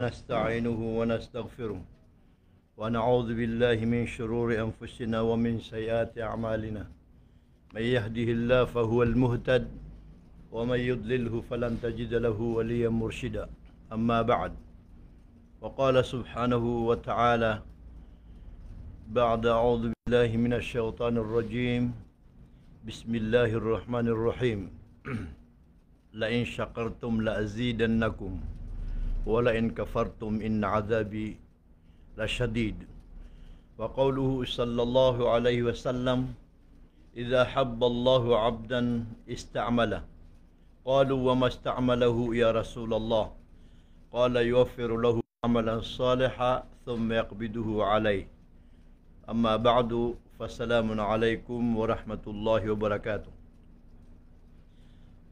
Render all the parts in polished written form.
نستعينه ونستغفره ونعوذ بالله من شرور أنفسنا ومن سيئات أعمالنا. من يهده الله فهو المهتد ومن يضلله فلن تجد له وليا مرشدا. أما بعد، وقال سبحانه وتعالى بعد أعوذ بالله من الشيطان الرجيم بسم الله الرحمن الرحيم لئن شكرتم لأزيدنكم ولئن كفرتم إن عذابي لشديد. وقوله صلى الله عليه وسلم إذا حب الله عبدا استعمله. قالوا وما استعمله يا رسول الله؟ قال يوفر له عملا صالحا ثم يقبضه عليه. أما بعد فالسلام عليكم ورحمة الله وبركاته.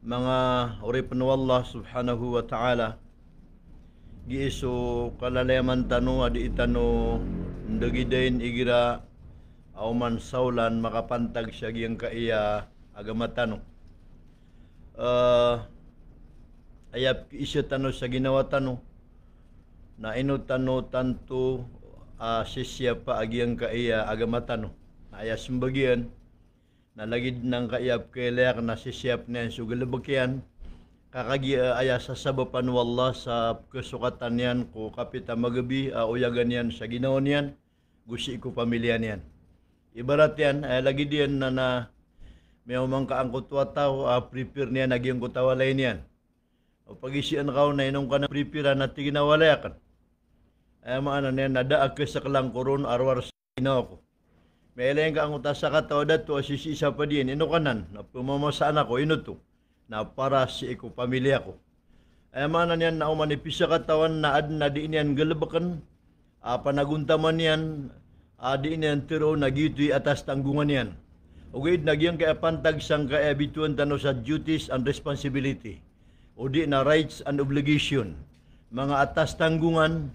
Mga uripan Allah subhanahu wa ta'ala, giiso kalalayaman tano adi itano ndagidain igira auman saulan makapantag siya giyang kaiya agamatano. Ayap iso tano sa ginawa tano na ino tano tanto sisya pa agiyang kaiya agamatano. Ayas sembagian na lagid ng kaiyap kailayak na sisyap niyan sugalabakyan kakagi aya sa sabapan wallah sa kesukatan yan ko kapita magabi uyagan yan sa ginaon yan gusi ko pamilya yan. Ibarat yan lagi diyan na may umang kaangkot wataw prepare niya nagyang kutawalay niyan. O pag-isian ka na inong ka na prepare na tiginawalayakan. Ay maana niyan nadaag ka sa kalang koron arwar sa ginaw ko. May ilang kaangkot sa katawa dato asisi sa pa diyan ino kanan na pumamasaan ako ino to na para si iko pamilya ko. Ay maana niyan na umanipisa katawan na ad na di niyan galabakan panaguntaman niyan di niyan tiro nagitoy atas tanggungan niyan. Ugid nagyang kaya pantag sang kaya bituan tano sa duties and responsibility. O di na rights and obligation. Mga atas tanggungan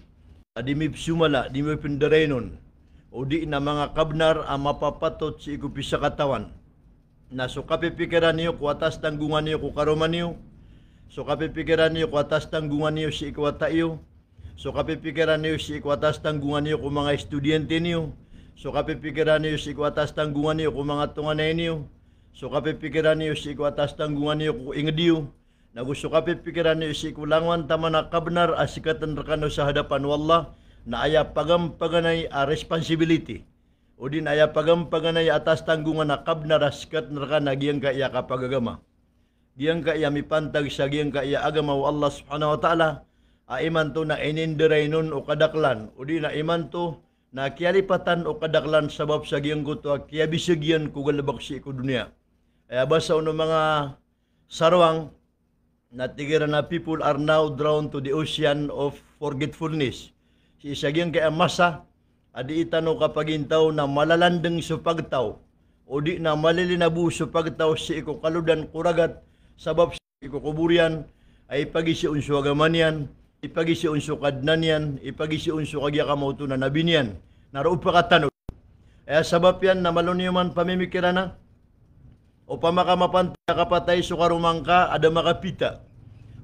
di may sumala, di may pindarenon. O di na mga kabnar mapapatot si iko pisa katawan. Na so kapipikiran niyo kung atas tanggungan niyo kung karuman niyo. So kapipikiran niyo kung atas tanggungan niyo si ikwata iyo. So kapipikiran niyo si ikwatas tanggungan niyo kung mga estudyante niyo. So kapipikiran niyo si ikwatas tanggungan niyo kung mga tunganay niyo. So kapipikiran niyo si ikwatas tanggungan niyo kung ingadiyo. Na gusto kapipikiran niyo si ikulangan tama na kabnar asikatan rakano sa hadapan wallah na aya pagampaganay responsibility. O din aya pagampaganay atas tanggungan na kabnar asikat rakana giyang kaya kapagagama. Giyang kaya mipantag sa giyang kaya agama wa Allah subhanahu wa ta'ala. Iman to na inindiray nun o kadaklan. O di na iman to na kialipatan o kadaklan sabab sa giyang kuto kaya bisagyan ko galabaksi ko dunia. Ay basa no mga sarwang na tigira na people are now drawn to the ocean of forgetfulness. Si isagyang kaya masa adi itano kapagintaw na malalandeng sa pagtaw o di na malilinabu sa pagtaw si iko kaludan kuragat sabab si iko kuburian ay pagisi unso agaman yan. Ipagisi unso kadnan yan, ipagisi unso kagya kamauto na nabinyan, naroon pa katanod. Sabab yan na maluniman pamimikiran na, o pamakamapantag kapatay so karumangka, ada makapita.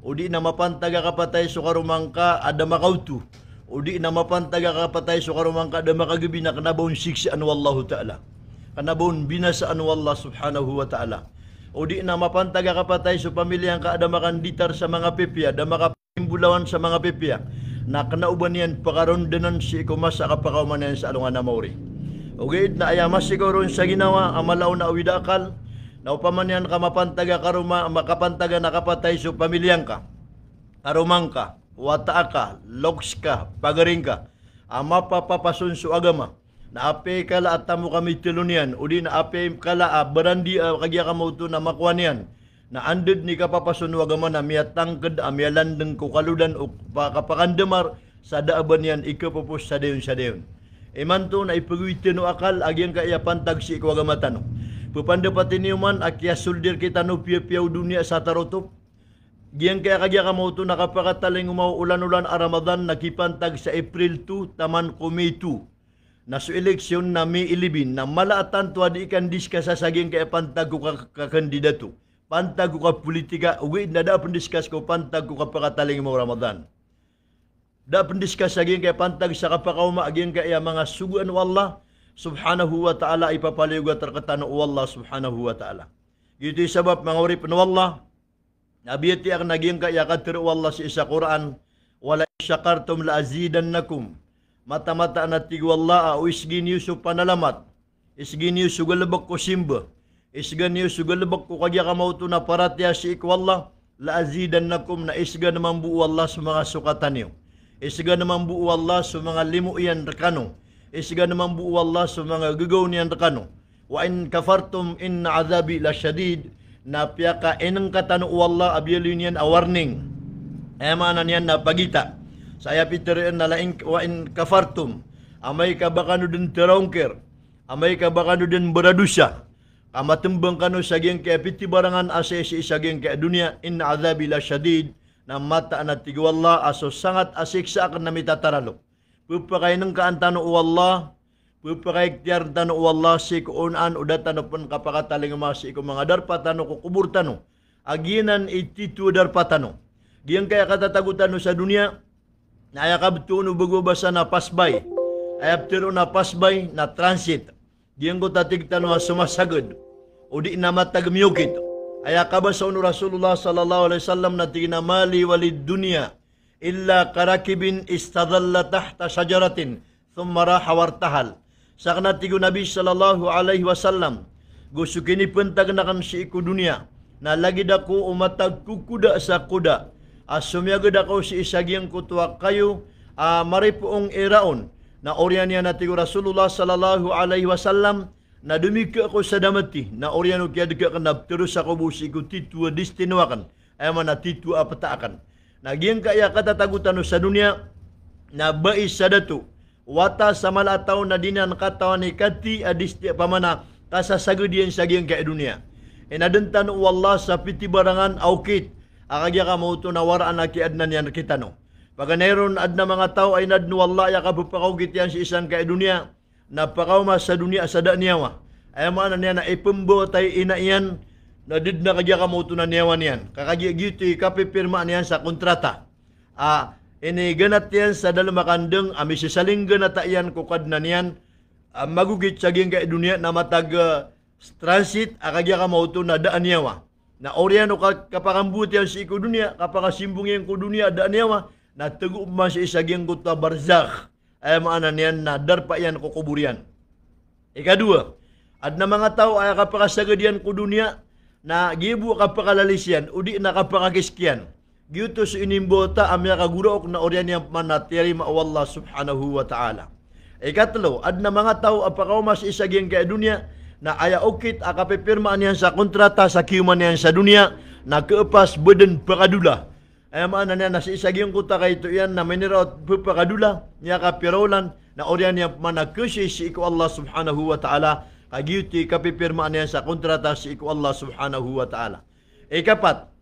O di na mapantag kapatay so karumangka, ada makauto. O di na mapantag kapatay so karumangka, ada makagabi na kanabawon siksaan wallahu ta'ala. Kanabawon binasaan wallah subhanahu wa ta'ala. O di na mapantag kapatay so pamilyang ka, ada makanditar sa mga pipya, ada bulawan sa mga pipiyak na kanauban yan pakarondanan si ikumas sa kapakauman yan sa alungan na mauri. Okay, na ayamas siguro sa ginawa amalaw na awidakal na upaman yan kamapantaga karuma makapantaga nakapatay so pamilyang ka karumang ka, wata ka, loks ka, pagaring ka mapapapasun so agama na ape kala at tamo kami tilunian o di na ape kala barandi kagya kamauto na makuan yan na anded ni kapapasun wagaman na miyatangkad miyalandeng kukaludan o kapakandamar sa daaban yan ikapapos sa dayon. Iman to na ipagwitin no akal agyang kaya pantag si ikwagamatan. Pupandapatin niyo man akya suldir kita no piyaw dunia sa tarotop. Giyang kaya kagya kamauto nakapakataling umaulan-ulan a Ramadan nakipantag sa April 2 taman ko May 2. Na so eleksyon na May 11 na malaatan to adi ikan diskas sa saging kaya pantag ko kakandidato. Pantag ko ka politika, uwi na da pandiskas ko pantag ko ka pakataling mo Ramadan. Da pendiskas saging kay pantag sa kapakauma aging kay mga suguan wallah subhanahu wa ta'ala ipapaliw terketano wallah subhanahu wa ta'ala. Gitu sebab mangurip nu wallah nabiyati ang naging kaya katir wallah si isa Quran wala syakartum la azidannakum. Mata-mata na tigwallah o isgin yu su panalamat. Isgin yu su galabak ko simba. Isgan yu su galabak ko kagya kamauto na paratya si ikwallah la azidannakum na isgan naman buo wallah sa mga sukatan niyo. Isgan naman buo wallah sa mga limu iyan rekano. Isgan naman buo wallah sa mga gagaw niyan rekano. Wa in kafartum inna azabi la syadid. Na piyaka inang katano wallah abyalin yan a warning. Emanan yan na pagita. Saya piterin na laing wa in kafartum. Amay ka baka no din terongker. Amay ka baka no din beradusa. Kamatembang kano saging kaya piti barangan asesi saging kaya dunia. Inna azabi la syadid. Na mata na tigwallah aso sangat asiksa akan na mitataralo. Pupakay ng kaantano wallah. Pupakay tiar tano wallah si kuunan udatano pun kapakataling masi ko mga darpatano ko kuburtano. Aginan ititu darpatano. Giyang kaya katatagutano sa dunia. Na ayakabtuno bago basa na pasbay. Ayaptiro na pasbay na transit. Giyang ko tatigtano na sumasagod. O di na matagmyukit. Ayakabasa unu Rasulullah sallallahu alaihi wasallam na tiginamali walid dunia. Illa karakibin istadalla tahta syajaratin. Thumma raha wartahal. Sakna tigo Nabi sallallahu alaihi wasallam. Gusto kini pentagnakan si iku dunia. Na lagi dako umatag kukuda sa kuda. Asumyagad ako si isagyang kutuwa kayo maripuong iraon. Na oryan niya na tigo Rasulullah sallallahu alaihi wasallam. Na dumika ako sa damati. Na oryan o kaya dika kanab. Terus ako busi ko titua destinawakan. Ay man na titua apataakan. Nagyang kaya katatagutan sa dunia. Na bais sa datu. Wata sa malataw na dinan katawan ni kati adisti pamana kasasagodian sa giyang kaya dunia. Inadentan wallah sa piti barangan aukit. Akagya ka mauto na waraan na kiadnan yan kita no. Paganeron adna mga tao ay nadno wallah ya kapupakaugit yan si isang kaya dunia. Napakaw mas sa dunia sa da niyawa. Ay maana niya na ipembo tayo ina yan. Na did na kagya ka mauto na niyawan yan. Kakagya giti kapipirma niyan sa kontrata. Ini ganat yan sa dalamakandeng, amisisaling ganata yan kukad na niyan, magugit sa giyang kaya dunia na matag transit, akagya ka mauto na daan niyawa. Na oryan o kapakambuti yan si iku dunia, kapakasimbong yan ku dunia daan niyawa, na tagu man si isagiyang kuta barzakh, ay maana niyan na darpa yan kukuburian. Ikadua, ad na mga tao ay kapakasagad yan ku dunia, na gibu kapakalalisian, udi na kapakakiskian. Gitu sa inimbota amya kagurok na oryan yang manatiri ma'awallah subhanahu wa ta'ala. Ikatlo, ad na mga tao apakaw mas isaging kaya dunia na aya ukit akapipirmaan yan sa kontrata sa kiuman yan sa dunia na keepas beden pakadula. Ay maana niya na sa isaging kuta kay ito yan na miniraot pakadula niya kapirolan na oryan yang manakasi si iku Allah subhanahu wa ta'ala kagyuti kapipirmaan yan sa kontrata si iku Allah subhanahu wa ta'ala. Ikapat,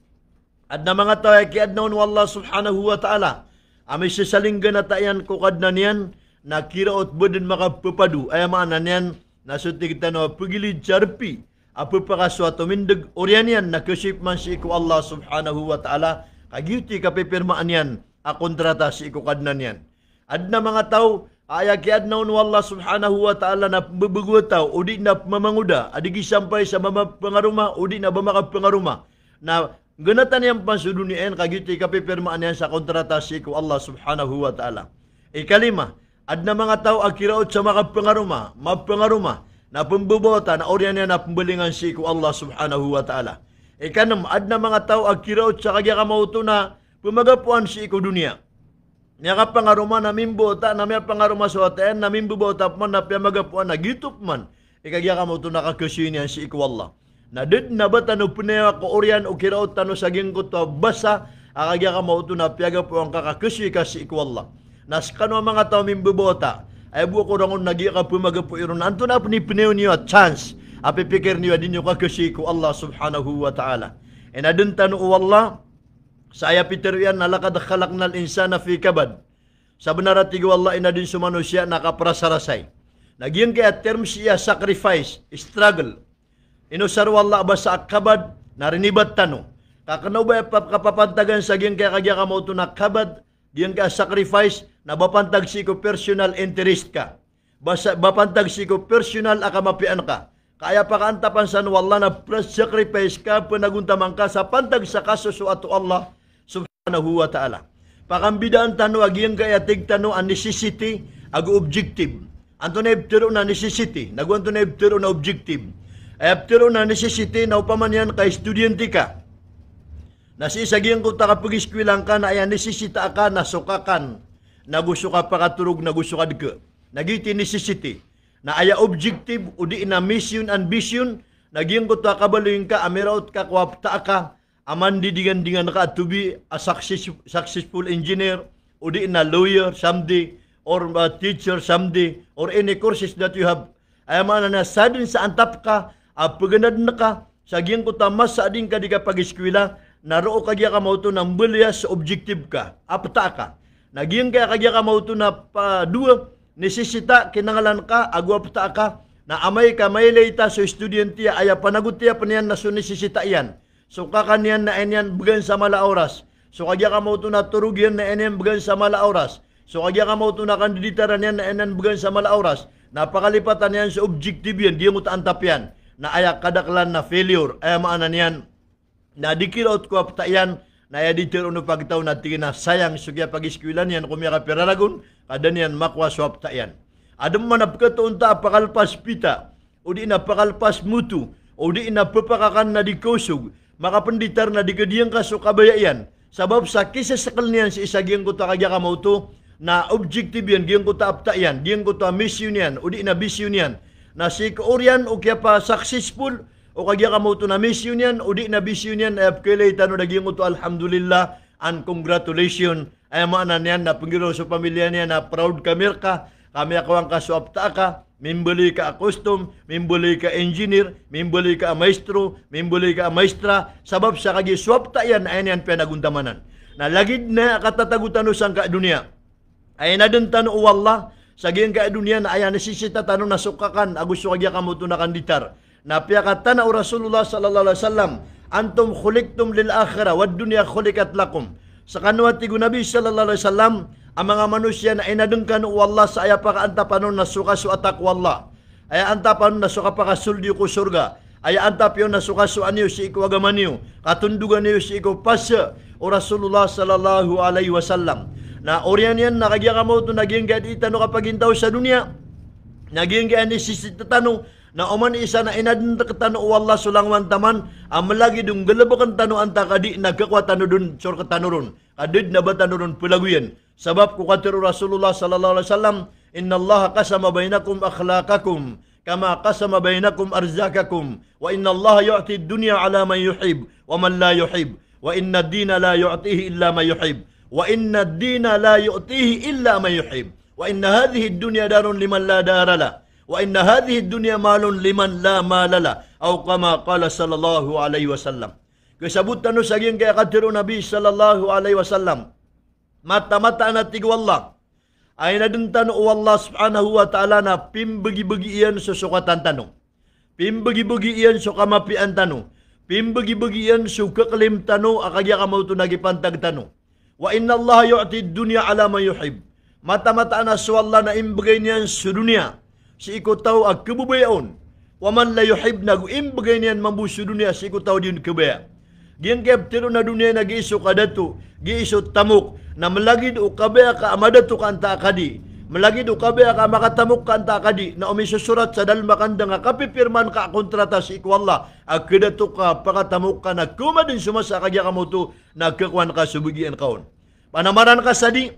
at na mga tao ay kiadnaon wallah subhanahu wa ta'ala. Amay sisalinggan na tayan kukad na niyan na kiraot budin makapapadu. Ay maana niyan na sutig tano pagilid charpi. Apo pakaswato mindag oryan yan na kusip man si iku Allah subhanahu wa ta'ala. Kagyuti kapipirmaan yan a kontrata si iku kad na niyan. At na mga tao ay kiadnaon wallah subhanahu wa ta'ala na bubugwataw o di na mamanguda. Adigi sampay sa pangaruma o di na bamakapangaruma. Na ganatan yang pansudunian kagyuti kapipirmaan yan sa kontrata si iku Allah subhanahu wa ta'ala. Ikalima, adna mga tao akiraot sa mapangaruma, na pembubota na oryan yan na pembelingan si iku Allah subhanahu wa ta'ala. Ikanam, adna mga tao akiraot sa kagya kamauto na pumagapuan si iku dunia. Niya kapangaruma na mimbota, na may pangaruma sa watayan, na mimbubota man na pumagapuan na gitup man. Ikagya kamauto na kakasyin yan si iku Allah. Na did na ba tano punewa ko oryan o kiraot tano saging ko to basa akagya ka mauto na piyaga po ang kakakasy kasi ikwallah. Nas kano mga tao mimbubota ay buo ko rangon nagi ka pumaga po iron. Anto na punipunew niyo at chance apipikir niyo din yung kakasy ko Allah subhanahu wa ta'ala. E na dun tano wallah saya Peter yan nalakad khalaqnal insana fi kabad. Sa benarati wallah ina din sumanusia nakaprasarasay. Nagyan kaya term siya sacrifice, struggle. Inusar wallah ba sa kabad narinibat tano. Kakanaw ba kapapantagan sa giyang kaya kagya kamauto na kabad Giyan ka sacrifice na bapantag si ko personal interest ka. Bapantag si ko personal akamapian ka. Kaya pakaantapan san wala na sacrifice ka panaguntamang ka sa pantag sa kasuso ato Allah subhanahu wa ta'ala. Pakambidaan tano agiyang kaya tigtano ang necessity ag objective. Anto na ibtiro na necessity, nagwanto na ibtiro na objective. Ibtiro na necessity na upaman yan kay estudyante ka. Nasisagyan ko ta kapag iskwilang ka na ayan necessita ka na sukakan. Na gusto ka pakaturog na gusto ka dika. Nagiti necessity. Na aya objective o di na mission and vision. Nagyang ko ta kabaluin ka, amiraut ka, kwapta ka. Aman didigan-dingan ka to be a successful engineer. O di na lawyer someday. Or a teacher someday. Or any courses that you have. Ayaman na sadin sa antap ka. Paganad na ka. Sagyan ko ta mas sa ading ka di ka pag-eskwila. Naro kagya ka mauto ng bulya sa objective ka. Apta ka. Nagyang kaya kagya ka mauto na dua. Nesesita kinangalan ka. Agwapta ka. Na amay ka may leita so estudyante aya panagutiya pa niyan na so nesesita yan. So kakaniyan na enyan bagan sa mala oras. So kagya ka mauto na turug yan na enyan bagan sa mala oras. So kagya ka mauto na kandiditaran yan na enyan bagan sa mala oras. Napakalipatan yan sa objective yan. Di mo taantap yan. Na aya kadaklan na failure. Aya maanan yan. Na dikiraut ko apta yan, na editor uno pagtaw na tingin na sayang sugya pag-iskwilan yan, kumya ka piraragon, kada niyan makwa so apta yan. Adam man napakatuon ta pakalpas pita, o di na pakalpas mutu, o di na papakakan na di kusog, makapenditar na di kadiyang ka so kabaya yan. Sabab sa kisa sakal niyan si isa giyang ko ta kagya ka mauto, na objective yan, giyang ko ta apta yan, giyang ko ta mission yan, o di na vision yan. Na si kauryan o kaya pa successful, o kagya ka mo ito na mission yan, o di na vision yan, ay apkilay tano naging ito, alhamdulillah, and congratulations. Ay maanan yan, na pangiro sa pamilya niya, na proud ka, kami akawang kasuapta ka, mimbali ka custom, mimbali ka engineer, mimbali ka maestro, mimbali ka maestra, sabab sa kagi suapta yan, ay yan pinagundamanan. Na lagid na katatagutan sa ka dunia. Ay na din tano o Allah, sa giyang ka dunia na ayan nasisita tano nasukakan, agus kagya ka mo ito na kanditar. Napiyakatan na Rasulullah sallallahu alaihi wasallam, antum khuliqtum lil akhirah wad dunya khuliqat lakum. Sa kanwa tigo Nabi sallallahu alaihi wasallam, ang mga manusia na inadengkan o Allah sa aya pakaantapanon na suka su atak wallah. Aya antapanon na suka pakasuldi ko surga. Aya antapyon na suka su anyo si iko agaman niyo. Katundugan niyo si iko pasa o Rasulullah sallallahu alaihi wasallam. Na oryan yan nakagya ka mo ito naging gadita no kapag intaw sa dunia. Naging gaya ni sisitano na oman isa na inadin katano o Allah sulang wantaman ang malagi dung galabakan tano anta kadi nagkakwa tano dun sur katano ron kadid na ba tano ron pulaguyan sabab ko katiro Rasulullah sallallahu alaihi wasallam inna Allah qasama bainakum akhlaqakum kama qasama bainakum arzakakum wa inna Allah yu'ti ad-dunya ala man yuhib wa man la yuhib wa inna ad-dina la yu'tihi illa man yuhib wa inna ad-dina la yu'tihi illa man yuhib wa inna hadhihi ad-dunya darun liman la dara la wa inna hadhihi dunya malun liman la malala aw kama qala sallallahu alaihi wasallam. Kasabut tano saging kaya kadiro Nabi sallallahu alaihi wasallam. Mata-mata na tigwallah. Ay naduntan o Allah subhanahu wa ta'ala na pimbagi-bagi iyan sa sukatan tanong. Pimbagi-bagi iyan sa kamapian tanong. Pimbagi-bagi iyan sa kakalim tanong akagya kamauto nagipantag tanong. Wa inna Allah yu'ti dunya ala man yuhib. Mata-mata na sa Allah na imbagay niyan sa dunya. Si iko tao ag kabubayaon. Waman la yuhib na imbagay niyan mambuso dunia si iko tao din kabaya. Giyang kaptiro na dunia na giiso kadato, giiso tamok, na malagid o kabaya ka amadato ka anta akadi. Malagid o kabaya ka makatamok ka anta akadi, na umisusurat sa dalmakanda nga kapipirman ka kontrata si iko Allah. Ag kadato ka, pakatamok ka, na kuma din sumasa kagya ka mo to, nagkakuan ka subugian kaon. Panamaran ka sadi,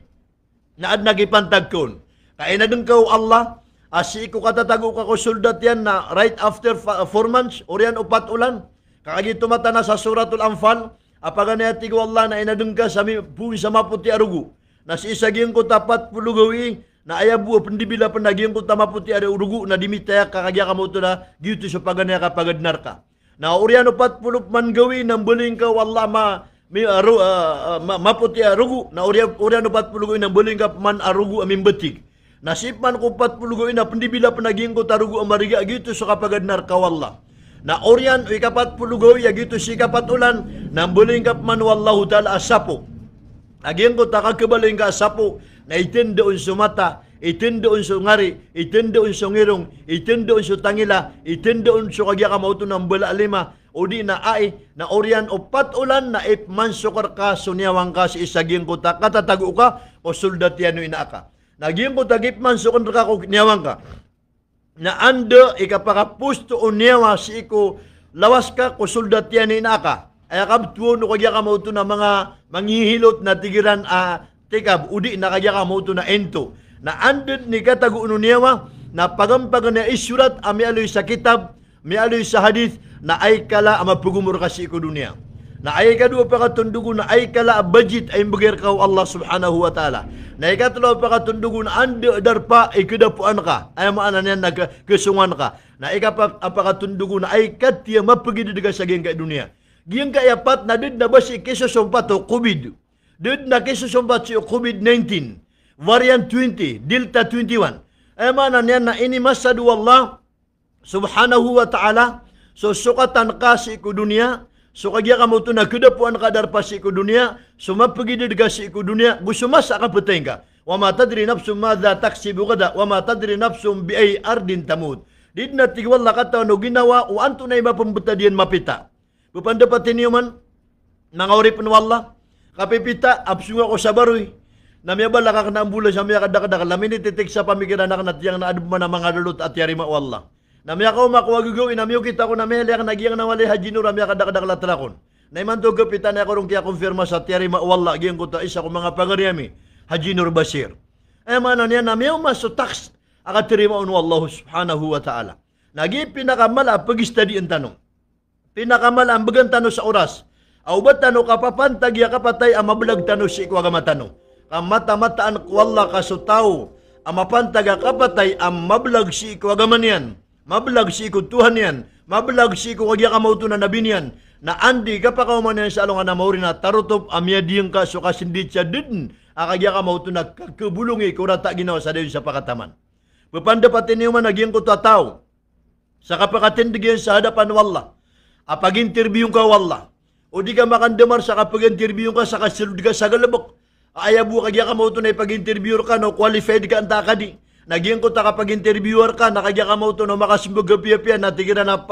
na ad nagipantag kaon. Kaya na dun ka Allah, asi ko katatago ka ko soldat yan na right after 4 months, oriyan upat ulan. Kakagi tumata na sa suratul Anfal, apagan na tigo Allah na inadung ka sa maputi arugu. Na si isaging ko tapat pulugawi, na ayabu pendibila pendaging ko tamaputi arugu, na dimitaya kakagya ka mo ito na, gitu sa paganaya ka pagadnar ka. Na oriyan upat pulup man gawi, nang buling ka wallah maputi arugu, na oriyan upat pulugawi, nang buling ka man arugu amin betik. Nasipman ko 40 gawin na pendibila penaging ko tarugo amariga gitu sa kapagadnar kawalla. Na oryan ikapat 40 gawin ya gitu si kapat ulan nang buling kap man wallahu ta'ala asapo. Agian ko takakabaling ka sapo na itin doon sa mata, itin doon sa ngari, itin doon sa ngirong, itin doon sa tangila, itin doon sa kagya ka mauto ng bala lima, o di na ay, na oryan o patulan na ipman sukar ka, sunyawang ka si isaging ko ta, katatago ka, o soldat yan ina ka. Nagyang ko tagipman sukar ka, o nyawang ka. Na ando, ikapakapusto o niyawa si iko, lawas ka, o soldat yan ina ka. Ay kabtuon o kagya ka mauto na mga manghihilot na tigiran tikab, udi na kagya ka mauto na ento. Na andun ni katago niyawa, na pagampagan na isurat, ami aloy sa kitab, mi aloy sa hadith, na ay kala amapugumur kasi iko dunia. Na ay kadua pa katundugo na ay kala budget ay bagir ka Allah subhanahu wa ta'ala. Na ay katulaw pa katundugo na ando darpa ay kadapuan ka. Ay maanan yan nagkasungan ka. Na ay katundugo na ay katya mapagid ka sa geng ka dunia. Giyang kayapat na did na ba si kisusumpat o COVID. Did na kisusumpat si COVID-19. Variant 20, Delta 21. Ay maanan yan na inimasadu Allah subhanahu wa ta'ala. So sukatan ka si iku dunia, so kagya ka mo ito na kudapuan ka darpa si iku dunia, so mapagidid ka si iku dunia, gusto masa ka putay ka. Wa matadri nafsum madha taksibu kada, wa matadri nafsum biay ardin tamud. Did na tigwala kata no ginawa, o anto na iba pambuta diyan mapita. Pupandapatin niyo man, nangaurip na wala, kapipita, absunga ko sa baroy, namiyabala ka na ambula sa miya kadakadaka, lamin ititik sa pamikiran na kanatiyang na adubman ng mga lulut at yarima wala. Namya ko makuha gugawin, namyo kita ko na meheliak nagyang nawali hajinur, namya kadakadakla talakon. Naiman to gapitan ako rong kaya konfirma sa tiyari mawala, giyang ko ta isa ko mga pagariami, hajinur basir. Ay manan yan, namya masutaks, akatirima unu Allah subhanahu wa ta'ala. Nagi pinakamala, pag-study ang tanong. Pinakamala, ang bagang tanong sa oras. Aw ba tanong kapapantag, ya kapatay, ang mabulag tanong si ikaw matanong. Kamata-mataan ko Allah kasutaw, ang mapantag kapatay, ang mabulag si ikaw yan. Mabulag si iko Tuhan yan. Mabulag si iko kagya ka mauto na nabi niyan. Na andi ka pa kauman yan sa along na mauri na tarutop amyadiyang ka so kasindit siya din. Akagya ka mauto na kakabulungi kurata ginawa sa dayon sa pakataman. Papandapatin niyo man nagyang ko tataw. Sa kapakatindig yan sa hadapan wala. Apag-interview ka wala. O di ka makandamar sa kapag-interview ka sa kasilud ka sa galabok. Ayabu kagya ka mauto na ipag-interview ka no qualified ka ang takadi. Nagyang ko ta kapag interviewer ka, nakagya ka mo ito na makasimbog gabi-gabi, natigyan na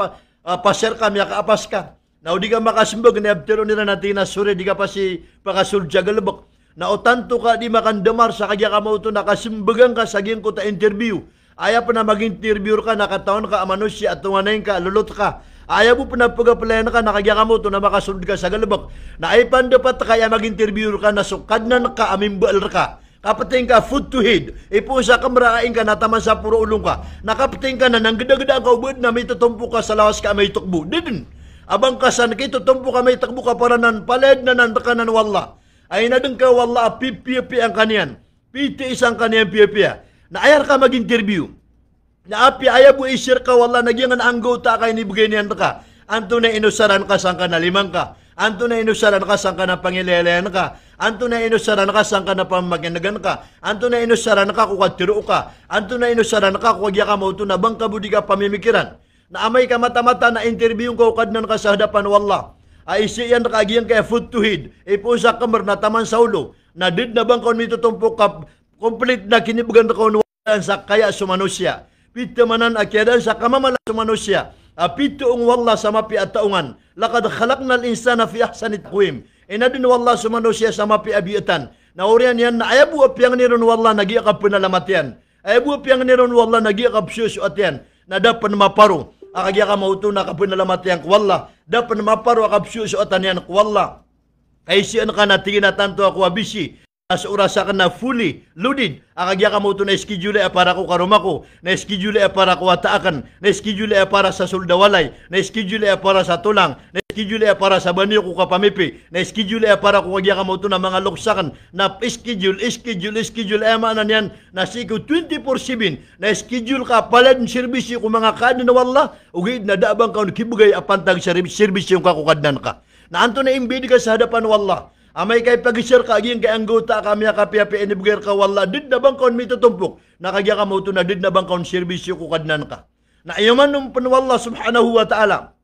paser ka, miya kaapas ka. Na o di ka makasimbog, naabtero nila natin na sure, di ka pa si pakasulja galabok. Na o tanto ka di makandamar, sa kagya ka mo ito, nakasimbogan ka, sagyang ko ta interview. Ayaw pa na mag-interviewer ka, nakataon ka, amanusya, at tunganayin ka, lulot ka. Ayaw mo pa na pagapalayan ka, nakagya ka mo ito, na makasulod ka sa galabok. Na ay pandapat kaya mag-interviewer ka, nasukad na ka, amimbal ka. Kapating ka foot to head. Ipo sa kamarain ka nataman sa puro ulong ka. Nakapating ka na nang gada-gada ka ubod na may tutumpo ka sa lawas ka may tukbo. Didin. Abang kasan kay tutumpo ka may takbo ka para nan paled na nan takanan wala. Ay nadeng ka wala pipi ang kaniyan. Piti isang kaniyan pipi. Na ayar ka mag-interview. Na api ayabu isir ka wala nagyangan anggo ta kay nibigay niyan ka. Anto na inusaran ka sang ka na limang ka. Anto na inusaran ka sang ka na pangilelean ka. Anto na inusaran ka sang ka na pamaganagan ka. Anto na inusaran ka kukatiro ka. Anto na inusaran ka kukagya ka mo ito na bang kabudi ka pamimikiran. Na amay ka mata-mata na interview ko kadnan ka sa hadapan wala. Ay siyan na kagyan kaya foot to head. Ipo sa kamar na taman sa ulo. Na did na bang kung mitutumpok ka complete na kinibugan ka wala sa kaya sumanusya. Pito manan akyadan sa kamamala sumanusya. Pito ang wala sa mapi at taungan. Lakad khalaqnal insana fi ahsani taqwim. Inadin wala sumanusya sa mapi abiatan. Naurian yan na ayabu apyang niron wala nagiakap pinalamat yan. Ayabu apyang niron wala nagiakap susuat yan. Na dapat maparo. Akagya ka mauto na kapinalamat yan wala. Dapat maparo akap susuatan yan wala. Ay siyan ka na tingin na tanto ako abisi. As orasa ka na fully loaded. Akagya ka mo ito na schedule para ko karumako. Na schedule para ko ataakan. Na schedule para sa suldawalay. Na schedule para sa tulang. Na schedule para sa banyo ko kapamipi. Na schedule para ko kagya ka mo ito na mga luksakan. Na schedule. Emanan yan. Na sigo 24/7. Na schedule ka palad ng serbisyo kung mga kanin na wala. Ugid na daabang ka kibugay apantag serbisyo yung kakukadnan ka. Na anto na imbidi ka sa hadapan wala. Amay kay pag-share ka, aging kay anggota kami kapiapi inibigay ka wala, did na bang kaon may tutumpok, nakagya ka mo ito na did na bang kaon servisyo ko kadnan ka. Na ayaman nung panwala subhanahu wa ta'ala,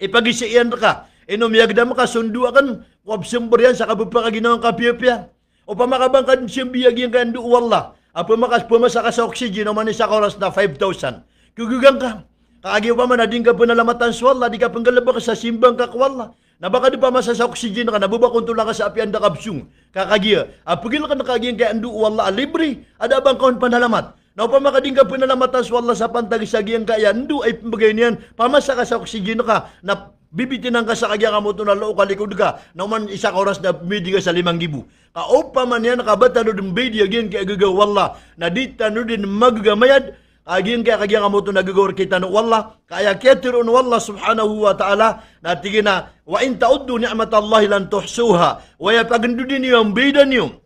ipag-isiyan ka, inumiyagda mo ka, sunduakan, wabsumber yan sa kabupang kaginawang kapiapia. O pamakabangkan siyang biyagyan ka ndu wallah. Apa pumasa ka sa oxygen o manis sa oras na 5,000. Kugugang ka. Kaagi pa man, ading ka panalamatan sa wallah, di ka panggalaba ka sa simbang ka wallah. Na baka di pa masa sa oxygen ka, nabubakon tulang ka sa apian da kapsung. Kakagiya. Apagil ka nakagiyan kaya ndu wallah, libre. Ada bang kaon panalamat. Na pa makading ka panalamatan sa wallah sa pantagi sa giyang kaya, ndu ay pambagay niyan, pamasa ka sa oxygen ka, na bibitinan ka sa kagya ka mo ito na loo kalikod ka, na man isa ka oras na bidi ka sa 5,000. Kaopa man yan, nakabata no din bidi, agyan kaya gagaw wallah, na dita no din magagamayad, agyan kaya ka mo ito nagagawar kita no wallah, kaya kiyatirun wallah subhanahu wa ta'ala, na tigin na, wa in ta'uddu ni'matallahi lan tuhsuha, waya pagandudin niyo ang bida niyo,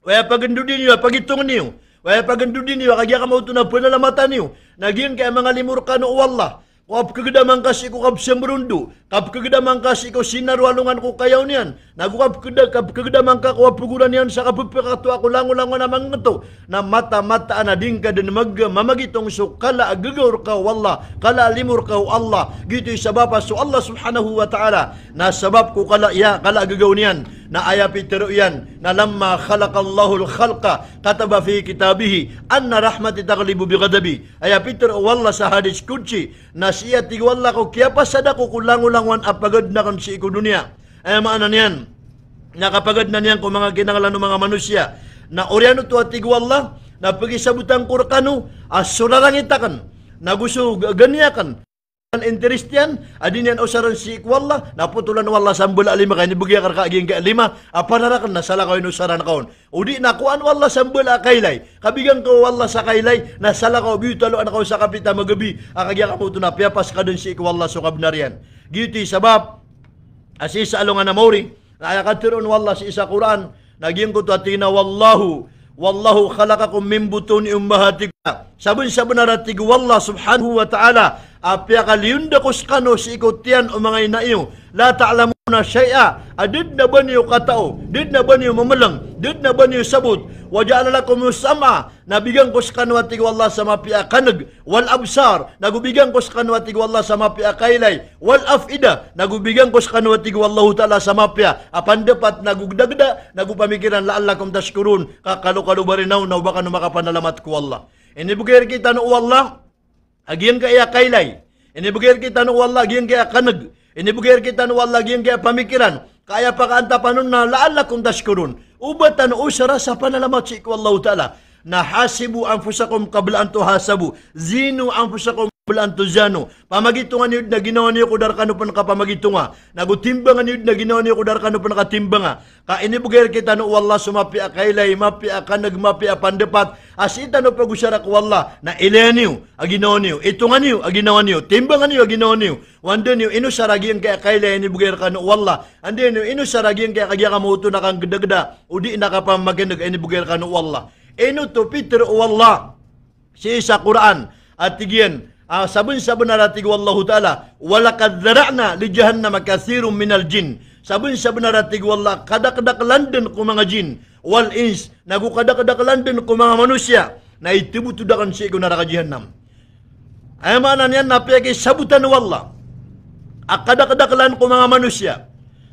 waya pagandudin niyo, pagitungan niyo, waya pagandudin niyo, kagya ka mo ito na panalamatan niyo, nagyan kaya mga limur ka no wallah, kap kagedamang kasi ko kap sembrundu, kap kagedamang kasi ko sinarwalungan ko kayaw niyan, nagukap kagedamang ka ko puguran niyan sa kapupikatu ako lango-lango na mangato, na mata-mata na din ka din mamagitong so kala agagaur ka wallah, kala limur ka Allah, gitu sabab so Allah subhanahu wa ta'ala, na sabab ko kala agagaw niyan, na ayapi tero yan, na lamma khalaqallahu al-khalqa, kataba fi kitabihi, anna rahmati taglibu bighadabi, ayapi tero wallah sa hadis kudsi, na siya tigwalla ko kaya pasada ko kulangulangan apagad na kan si iku dunia. Ay maanan yan. Nakapagad na niyan kung mga kinangalan ng mga manusia. Na oriano to at tigwalla, na pagisabutang kurkano, asurarangitakan, na gusto ganyakan. Interest yan, adin yan usaran si ikwalla, naputulan wala sambula lima kayo, nibugya karkaaging ka lima, apanarakan na sala kayo nusaran kaon. Udi nakuan wala sambula kaylay, kabigang ko wala sa kaylay, nasala kayo, biyutalo anak ko sa kapita magabi, akagya ka mo ito na, piyapas ka dun si ikwalla so kabnarian. Giti sabab, asisa alungan na mauri, na ayakatiron wala si isa Quran, naging ko to atina wallahu khalaqakum min butuni ummahatikum. Sabun-sabun na ratig wallah subhanahu wa ta'ala, apya kaliyunda kuskano si ikutian o mga inaiyo, la ta'lamuna syai'a, adid na ba niyo katao, did na ba niyo mamalang, did na ba niyo sabot, waja'ala lakum sam'a, nabigang kuskano atig wallah sa mapia kanag, wal absar, nagubigang kuskano atig wallah sa mapia kailay, wal afida, nagubigang kuskano atig wallahu ta'ala sa mapia, apan dapat nagugdagda, nagupamikiran la'allakum tashkurun, kakalo-kalo barinaw, na baka makapanalamat ko Allah. Inibugir kita no wallah, agian kaya kailay. Inibugir kita no wallah, agian kaya kanag. Inibugir kita no wallah, agian kaya pamikiran. Kaya pakaanta panon na la'allakum tashkurun. Ubatan usara sa panalamat si Allah ta'ala. Nahasibu anfusakum qabla an tuhasabu. Zinu anfusakum qabla an tuzanu. Pamagitungan niyo na ginawa niyo kudar kanu pan kapamagitunga. Nagutimbangan niyo na ginawa niyo kudar kanu pan katimbanga. Ka inibugir kita no wallah sumapi akailay, mapi akanag, mapi apandepat. Asita no pagusara ko wallah na ilayan niyo, aginawa niyo. Itungan niyo, aginawa niyo. Timbangan niyo, aginawa niyo. Wanda niyo, inusaragiyan kaya kailay inibugir ka no wallah. Andi niyo, inusaragiyan kaya kagya kamuto na kang gada-gada. Udi nakapamaginag inibugir ka no wallah. Eno to Peter wallah si isa Quran at tigyan sabun-sabun na ratig wallahu ta'ala walakad zara'na li jahannama kathirun minal jin sabun-sabun na ratig wallah kadak-daklan din ko mga jin wal ins nagukadak-daklan din ko mga manusia na itibutudakan si ikunara ka jahannam ay maanan yan napiyagi sabutan wallah akadak-daklan ko mga manusia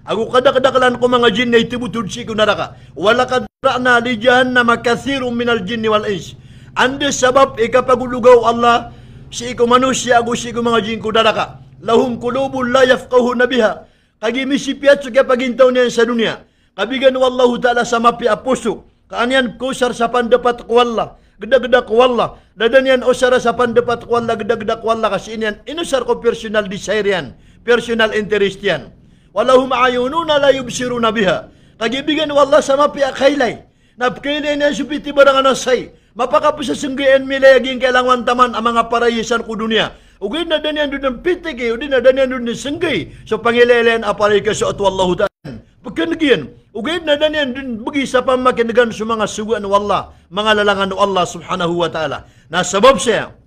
aku kadak-daklan ko mga jin na itibutud si ikunara ka walakad ra'na li jahannama kathirun minal jinni wal ins. Ande sabab ikapagulugaw Allah si iko manusia agu si iko mga jin ko daraka. Lahum qulubun la yafqahuna biha. Kagi misipiat sa pagintaw niyan sa dunia. Kabigan wallahu ta'ala sa mapi apuso. Kaanyan kusar sa pandapat ko Allah. Geda-geda ko Allah. Dadan yan usara sa pandapat ko Allah. Geda-geda ko Allah. Kasi yan inusar ko personal desire yan. Personal interest yan. Walahum ayununa la yubsiruna biha. Kagibigan wallah sa mapia kailay. Napkailay niya supiti barang anasay. Mapakapos sa singgian milayaging kailangan taman ang mga parayisan ko dunia. Ugay na danyan doon ng pitik eh. Ugay na danyan doon ng singgay. So pangilaylayan aparay ka sa atwallahu ta'an. Pagkanagyan. Ugay na danyan doon bagi sa pamakinagan sa mga suguan wallah. Mga lalangan Allah subhanahu wa ta'ala. Nasabab siya.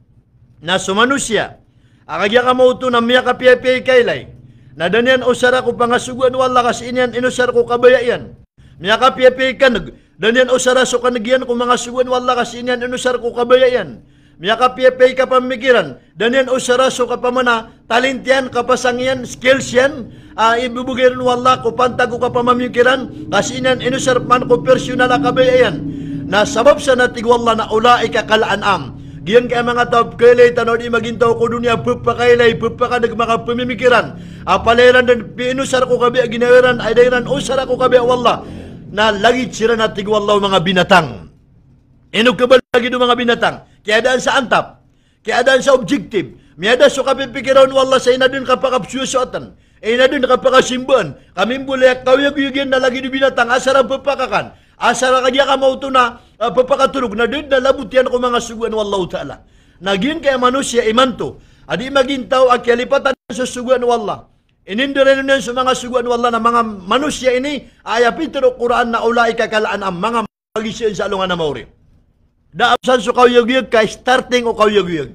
Nasumanusia. Akagya ka mo ito na miya kapiyay-piyay kailay. Na danyan usara ko pangasuguan wallah kasi inyan inusar ko kabayayan. Miya kapiyay-piyay kanag. Danyan usara so kanagyan ko mga suguan wallah kasi inyan inusar ko kabayayan. Miya ka piyapay ka pamikiran. Dan yan usaraso ka pa mana. Talent yan, kapasang yan, skills yan. Ibubugay rin wala ko pantago ka pa mamikiran. Kasi inan inusarap man ko personal na kabayan. Na sabab sa natig wala na ulai ka kalaan-am. Giyan kaya mga tao, kailay tanaw di magintaw ko dunia, pupakailay, pupakanag mga pamimikiran. Apaleran dan pinusar ko kabi, ginawiran, ay dahiran, usar ako kabi, wala. Na lagi sira natig wala mga binatang. Inog ka ba lagi do mga binatang? Kaya daan sa antap, kaya daan sa objective. Miyada so kapipikiran wala sa ina din kapakapsyusotan. Ina din kapakasimban. Kaming bulak, kawiyag-yugin na lagi do binatang, asarang pupakakan. Asara kaya ka mauto na papakatulog na din nalabutian ko mga suguan wallahu ta'ala. Naging kaya manusia imanto. Adi maging tao at kalipatan sa suguan wallah. Inindirin nun sa mga suguan wallah na mga manusia ini ayapin tiro Quran na ulai kakalaan ang mga magisyon sa alungan na mauri. Daapsan so kawyag-yag ka starting o kawyag-yag.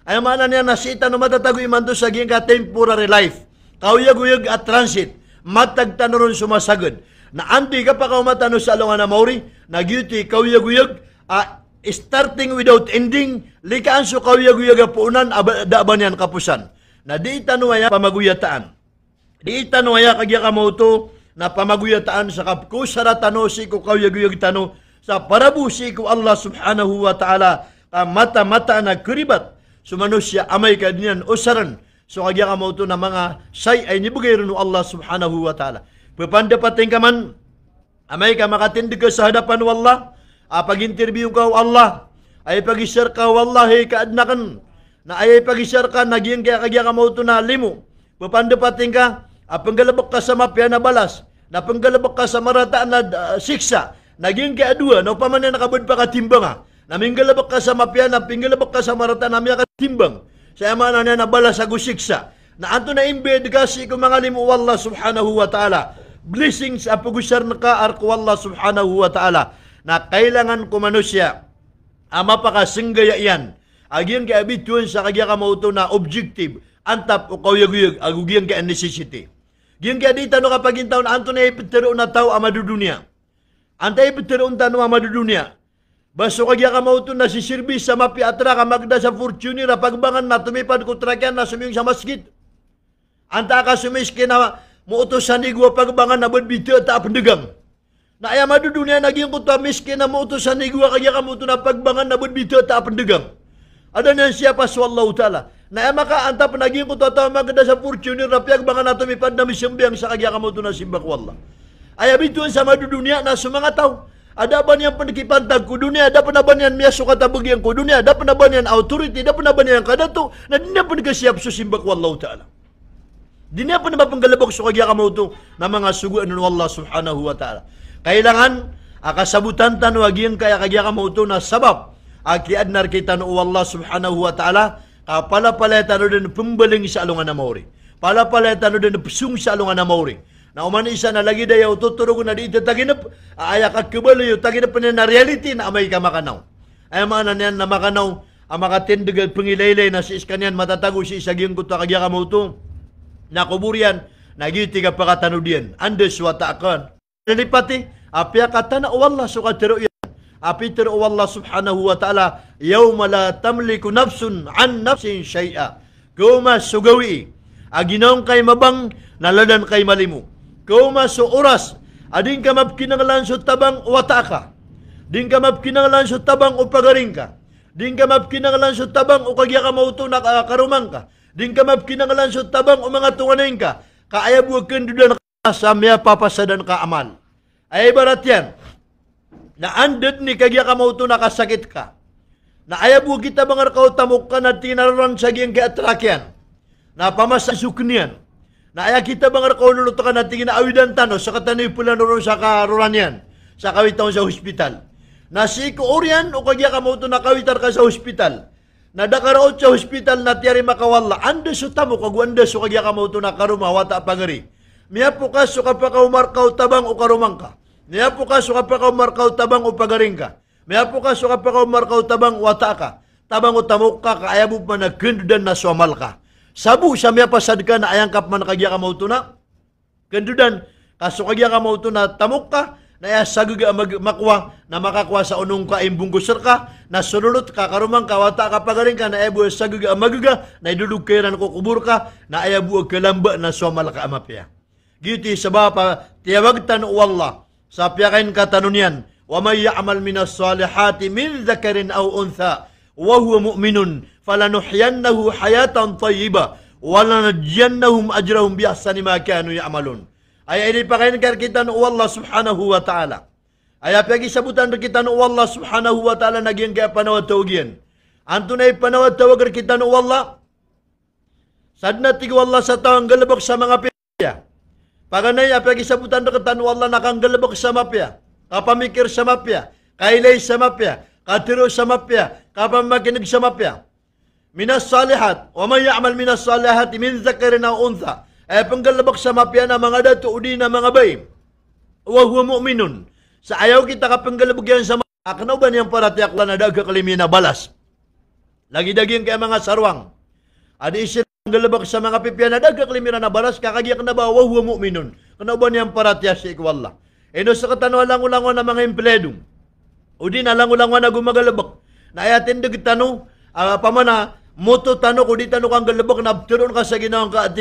Ay mana niya nasita no matatago imanto sa giyang ka temporary life. Kawyag-yag at transit. Matagtanoron sumasagod. Na andi ka pa kaumatano sa alungan na mauri, nagyuti kawyag-uyag, starting without ending, likaan so kawyag-uyag puunan, daaban yan kapusan. Na di itanwaya pamaguyataan. Di itanwaya kagya kamauto, na pamaguyataan sa kapkusara tano si ko kawyag-uyag tano, sa parabusi ko Allah subhanahu wa ta'ala, mata-mata na kuribat, sumanusya amay ka dinyan usaran, so kagya kamauto na mga say ay nibugay rin Allah subhanahu wa ta'ala. Papandapating ka man, amay ka makatindig ka sa hadapan wallah, pag-interview ka Allah, ay pag-isar ka wallahi kaadnakan, na ay pag-isar ka, naging kaya ka mauto na limo. Papandapating ka, panggalabak ka sa mapya na balas, na panggalabak ka sa marata na siksa, naging kaya dua, na upaman na nakabod pa katimbang ha, na minggalabak ka sa mapya, na pinggalabak ka sa marata na miya katimbang, sa yaman na nabalas sa gusiksa, na ato na imbed kasi kung mga limo wallah subhanahu wa ta'ala, blessings apagusar na ka arko Allah subhanahu wa ta'ala na kailangan ko manusia mapakasinggaya yan agyan ka abituan sa kagya ka mauto na objective antap o kawyag-yag agugyan ka necessity gyan ka dita no kapag intaw na anto na ipitero na tao amadudunia antay ipitero na tao amadudunia baso kagya ka mauto na si service sa mapi atra ka magda sa fortune na pagbangan na tumipad ko trakyan na sumiyong sa masjid anta ka sumiski na muutosan igwa pagbangan na badbito at apandagang. Na ay madudunia naging kuta miskin na muutosan igwa kaya kamuto na pagbangan na badbito at apandagang. Ada na siya paswallahu ta'ala. Na ay makaantap naging kuta tayo maganda sa fortune na pagbangan na tumipad na misyambiyang sa kaya kamuto na simbak wallah. Ay abituan sa madudunia na sa mga tao. Ada ba niyan panikipantag ko dunia, ada pa na ba niyan miyaso katabagyan ko dunia, ada pa na ba niyan authority, ada pa na ba niyan kadato, na di na pa nagkasiyap sa simbak wallahu ta'ala. Di na pa na mapanggalabok so kagya kamauto na mga suguan ng Allah subhanahu wa ta'ala. Kailangan, akasabutan tanu agiyang kaya kagya kamauto na sabab, akiadnar kita no Allah subhanahu wa ta'ala, kapalapaleta no din pumbaling sa alungan na mauri. Palapaleta no din pusung sa alungan na mauri. Na uman isa na lagi dayaw, tuturo ko na di itataginap, ayak at kubalo yung taginap na reality na amay ka makanaw. Ay mga na na makanaw, ang makatindig at pangilaylay na si iskanyan matatago si isagiyang kuta kagya kamauto. Na kuburian, nagiti ka pakatanudian. Andes wataakan. Nalipati, apya katana o Allah sukatiro yan. Apitiro o Allah subhanahu wa ta'ala, yawma la tamliku nafsun an nafsin syai'a. Kuma sugawi, aginong kay mabang, naladan kay malimu. Kuma su oras, ading ka mapkinanglan su tabang wataka. Ding ka mapkinanglan su tabang o pagaring ka. Ding ka mapkinanglan su tabang o kagya ka mauto na karumang ka. Ding ka mapkinanglan sa tabang o mga tunganin ka, kaayabukan doon ka sa miya papasadan ka amal. Ay barat yan, na andad ni kagya ka mauto nakasakit ka, na ayabu kita bangar kautamok ka na tinaruran sa giyang kaatrakyan, na pamasasuk niyan, na aya kita bangar kaunuluto ka na tingin na awidan tano sa katanoy pula nuron sa karuran yan, sa kawitaw sa hospital. Na si Korean o kagya ka mauto nakawitar ka sa hospital, na dakaraot sa hospital na tiyari makawala, anda so tamo, kagwanda so kagya ka mauto na karuma, wata pagari. Miya po ka so kapakaw markaw tabang o karumang ka. Miya po ka so kapakaw markaw tabang o pagaring ka. Miya po ka so kapakaw markaw tabang wata ka. Tabang o tamok ka, kaya mo pa nagkendudan na suamal ka. Sabu sa miya pasad ka na ayang kap man kagya ka mauto na. Kendudan, kaso kagya ka mauto na tamok ka, na iya saguga makwa na makakuha sa unong ka imbungkusar ka, na sululot ka karumang ka, wata ka pagaring ka, na iya buwa saguga magaga, na idulug kairan ko kubur ka, na iya buwa kalamba na suamal ka amapya. Giti sabapa tiyawag tanu Allah, sa piyakain katanunyan, wa may ya'mal minas salihati min dhakarin aw untha, wa huwa mu'minun, falanuhyannahu hayatan tayyiba, wa lanajyannahum ajrahum bi ahsani ma kanu ya'malun. Ay ini pakain kita nu Allah subhanahu wa ta'ala. Ay pagi sabutan kita nu Allah subhanahu wa ta'ala naging kaya panawad tawagian. Anto na ipanawad tawagar kita nu Allah. Sadna tigo Allah sa tawang galabak sa mga piya. Paganay pagi sabutan kita nu Allah nakang galabak sa mapya. Kapamikir sa mapya. Kailay sa mapya. Katiro sa mapya. Kapamakinig sa mapya. Minas salihat. Wa may ya'mal minas salihat min zakarin aw untha. Ay panggalabak sa mapya na mga dato udi na mga bay. Wa huwa mu'minun. Sa ayaw kita ka panggalabak yan sa mapya. Akanaw ba niyang paratiak lang na daga kalimi na balas? Lagi daging kaya mga sarwang. Adi isir panggalabak sa mga pipya na daga kalimi na balas. Kakagiyak na ba? Wa huwa mu'minun. Kanaw ba niyang paratiak si ikwalla? Ino sa katanaw lang-ulangon na mga empledong. Udi na lang-ulangon na gumagalabak. Na ayatin dag tanong. Pamana, moto tanong ko di tanong kang galabak na abturon ka sa ginawang ka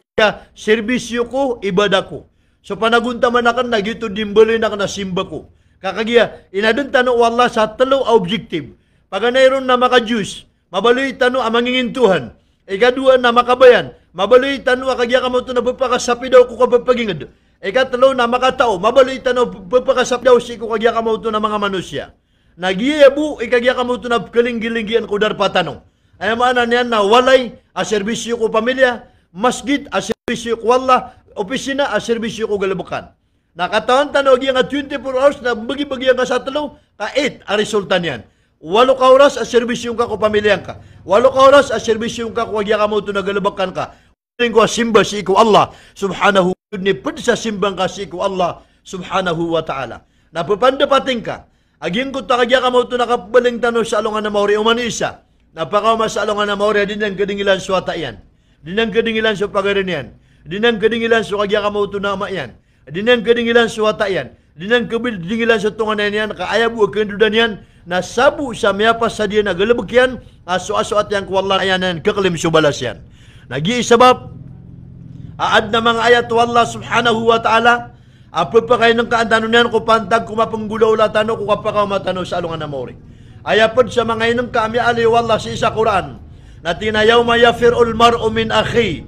serbisyo ko, ibadah ko. So panagunta man akan nagito dimbaloy na na simba ko. Kakagiya, inadun tanong Allah sa talo objective. Paganayron na maka-Diyos, mabaloy tanong ang mangingintuhan. Ikadua na makabayan, mabaloy tanong akagiya ka mo ito na pagpakasapi daw ko kapagpagingad. Ikatalo na makatao, mabaloy tanong pagpakasapi daw si ko kagiya ka mo ito na mga manusya. Nagiyabu, ikagiya ka mo ito na kaling-gilinggian ko dar patanong. Ay maanan yan na walay, a serbisyo ko pamilya, masjid, a serbisyo ko Allah, opisina, a serbisyo ko galabukan. Nakatawan tanong yung 24 hours na bagi-bagi ka sa talo, ka 8 ang resulta niyan. 8 ka oras, a serbisyo ka ko pamilyan ka. 8 ka oras, a serbisyo ka ko wagya ka mo ito na galabukan ka. Waling ko simba si iko Allah, subhanahu wa ta'ala. Pwede sa simbang ka si iko Allah, subhanahu wa ta'ala. Napapandapating ka, aging ko takagya ka mo ito nakabaling tanong sa alungan na mauri umanisa. Napakamas sa alungan na mauri, din ang kadingilan suwata yan. Dinang kadingilan sa pagarian. Dinang kadingilan sa kagya ka mauto na ama yan. Dinang kadingilan sa wata yan. Dinang kadingilan sa tunganan yan. Kaayabu ang kandudan yan. Nasabu sa miyapas sa diyan na galabag yan. Aso-aso at yan kuwala yan yan. Kakalim subalas yan. Nag-iisabab. Aad na mga ayat wallah subhanahu wa ta'ala. Apo pa kayo ng kaantanon yan. Kupantag kumapanggulaw latano. Kukapakaw matano sa alungan na mauri. Ayapod sa mga inong kami ali wallah sa isa Quran. Na tinayaw mayafirul mar'u min akhi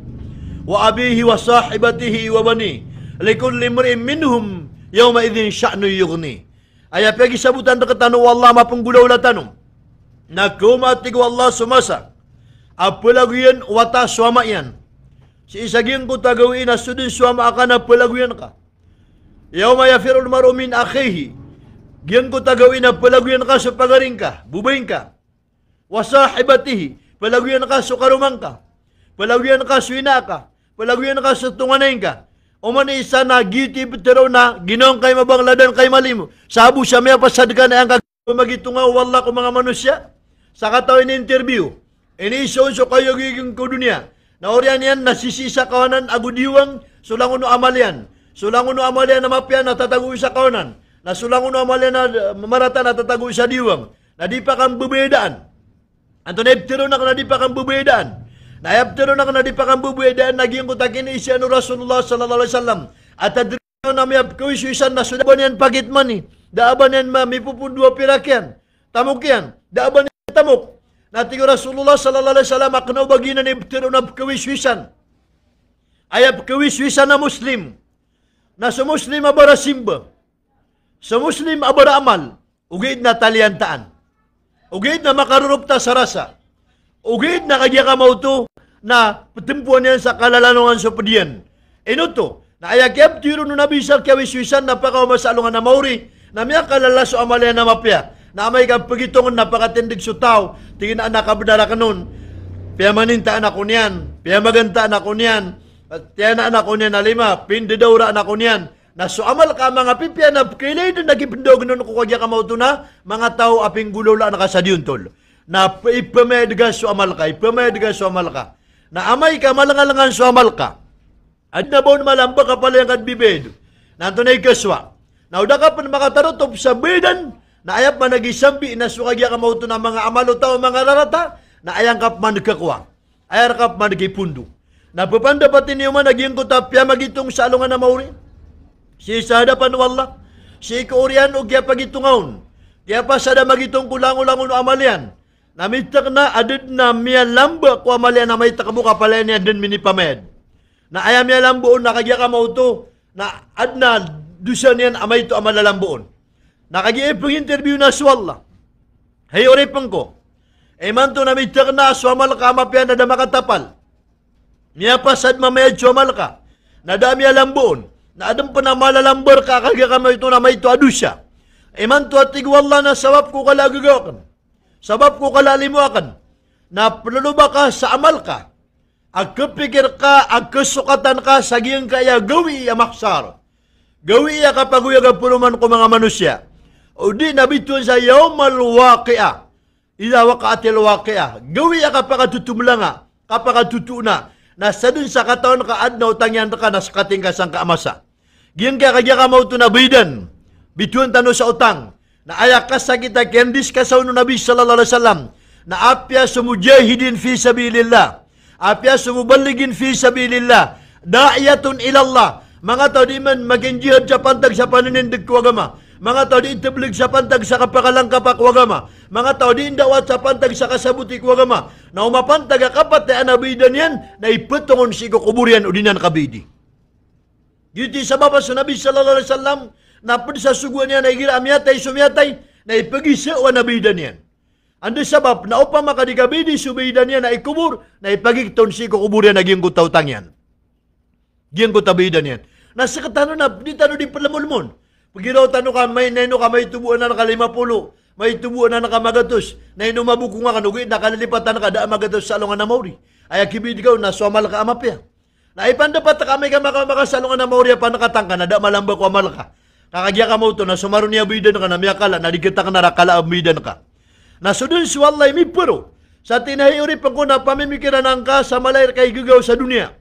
wa abihi wa sahibatihi wa bani likulli imri'in minhum yawma idhin sya'nu yughni. Ay pagi sabutan ta katano wallah mapunggulaw la tanong na kumatig wallah sumasa apalaguyan wata suama yan si isaging ko tagawin na sudin suama ka na palaguyan ka yawma yafirul mar'u min akhihi giyan ko tagawin na palaguyan ka sa pagaring ka bubayin ka wa sahibatihi palaguyan ka sa karumang ka. Palaguyan ka sa ina ka. Palaguyan ka sa tunganayin ka. O man isa na giti pero na ginong kay mabangladan kay malimo. Sabu siya may pasad ka na ang magitungaw wala ko mga manusya. Sa katawin ni interview. Iniison so kayo giging ko dunia. Naorian yan nasisisa kawanan agudiwang sulangon no amalyan. Sulangon no amalyan na mapya na tatago sa kawanan. Na sulangon no amalyan na marata na tatago sa diwang. Na di pa kang bubedaan. Anto naiptero na kana di pa kang bubedaan. Naiptero na kana di pa kang bubedaan. Naging kutakin isya no Rasulullah sallallahu alaihi wasallam. At adrino na may kawiswisan na sudaban yan pagit man eh. Daaban yan mipupundua pirakyan. Tamok yan. Daaban yan tamok. Natigo Rasulullah sallallahu alaihi wasallam aknaw baginan naiptero na kawiswisan. Ayap kawiswisan na Muslim. Na sa Muslim abara simba. Sa Muslim abara amal. Ugid na talyantaan. Ugid na makarurupta sa rasa. Ugid na kagya ka mauto na patimpuan yan sa kalalanungan sa padiyan. Inuto, na ayakyab tiro no nabisal kawiswisan na pakaumasalungan na mauri na miya kalalaso amalya na mapya. Na may kapagitongan napakatindig sa tao. Tingin na nakabdara ka nun. Pia manintaan ako niyan. Pia magantaan ako niyan. Tiyan na anak ko niyan na 5. Pindidaura anak ko niyan. Na so amal ka mga pipya na kailay doon nagipindog nun ko kagya ka mauto na mga tao aping gulula na kasadyun tol. Na ipamed ka so amal ka, ipamed ka so amal ka. Na amay ka malangalangan so amal ka. At na bon malamba ka pala yung kadbibed. Nanto na ikaswa. Na uda ka pa makatarotop sa bidan, na ayap man nagisambi na sukagya ka mauto na mga amalo tao mga rarata, na ayang kap man nagkakuha. Ayar kap man nagipundo. Na papandapatin niyo man naging kutapya magitong sa alungan na mauri. Si sa hadapan wala. Si Korean o kaya pagitungaon. Kaya pa sada magitong kulang-ulang amalian. Namitak na adid na miya lamba ko amalian na may takabuka pala niya din minipamed. Na ayam niya lambuon na kagya ka mauto na adna dusan niyan amay to amalalambuon. Nakagi-ipong interview na swalla. Hey, oripang ko. Man to namitak na swamal ka amapyan na damakatapal. Niya pasad mamayad swamal ka. Nadami alambuon. Na adam pa na malalambar ka kagya ka may to na may to adusya. Man to atigwalla na sabab ko kalagagawakan. Sabab ko kalalimuakan. Na paluba ka sa amal ka. Agkapikir ka, agkasukatan ka, saging kaya gawi amaksar. Gawi ya kapag uyag puluman ko mga manusya. O di nabituan sa yawmal waqi'a. Ila waqa'atil waqi'a. Gawi ya kapag tutumlanga, kapag tutuna. Nasa dun sa katawan ka adnaw tangyan ka, nas kating kasang kaamasa. Giyang kaya kaya ka mauto na bidan. Bituan tano sa utang. Na ayak ka sa kita, kendis ka sa unong Nabi sallallahu alaihi wasallam. Na apya sumujahidin fi sabilillah. Apya sumubaligin fi sabilillah. Da'iyatun ilallah. Mga tao di man maging jihad sa pantag sa paninindig ko agama. Mga tao di itablig sa pantag sa kapakalangkapak ko agama. Mga tao di indawat sa pantag sa kasabuti ko agama. Na umapantag kapat na anabidan yan, na ipatungon si kukuburian o dinan kabidi. Yuti sa baba sa Nabi sallallahu alaihi wasallam, na sa suguan niya na igira amyatay sumyatay, na ipagisa o anabidan yan. Ando sabab na upang makadikabidi subidan niya na ikubur, na ipagikton si kukuburian na giyang kutautang yan. Giyang kutabidan yan. Nasa katano na, di tano di palamulmon. Pagiraw tano ka, may neno ka, may tubuan na nakalimapulo, may tubuan na nakamagatos, na inumabuko nga kanugi, nakalilipatan ka, da magatos sa alungan na mauri. Ay akibid ka, naswamal ka amapya. Na ipandapat ka, may ka makamasalungan na mauri, pa nakatangka, na da malamba ko amal ka. Kakagya ka mo ito, na sumaron niya bidan ka, na miyakala, na digita ka na rakala bidan ka. Na sudun suwalay mi pero, sa tinahiyuri pang ko na pamimikiran ka sa malayar kay gugaw sa dunia.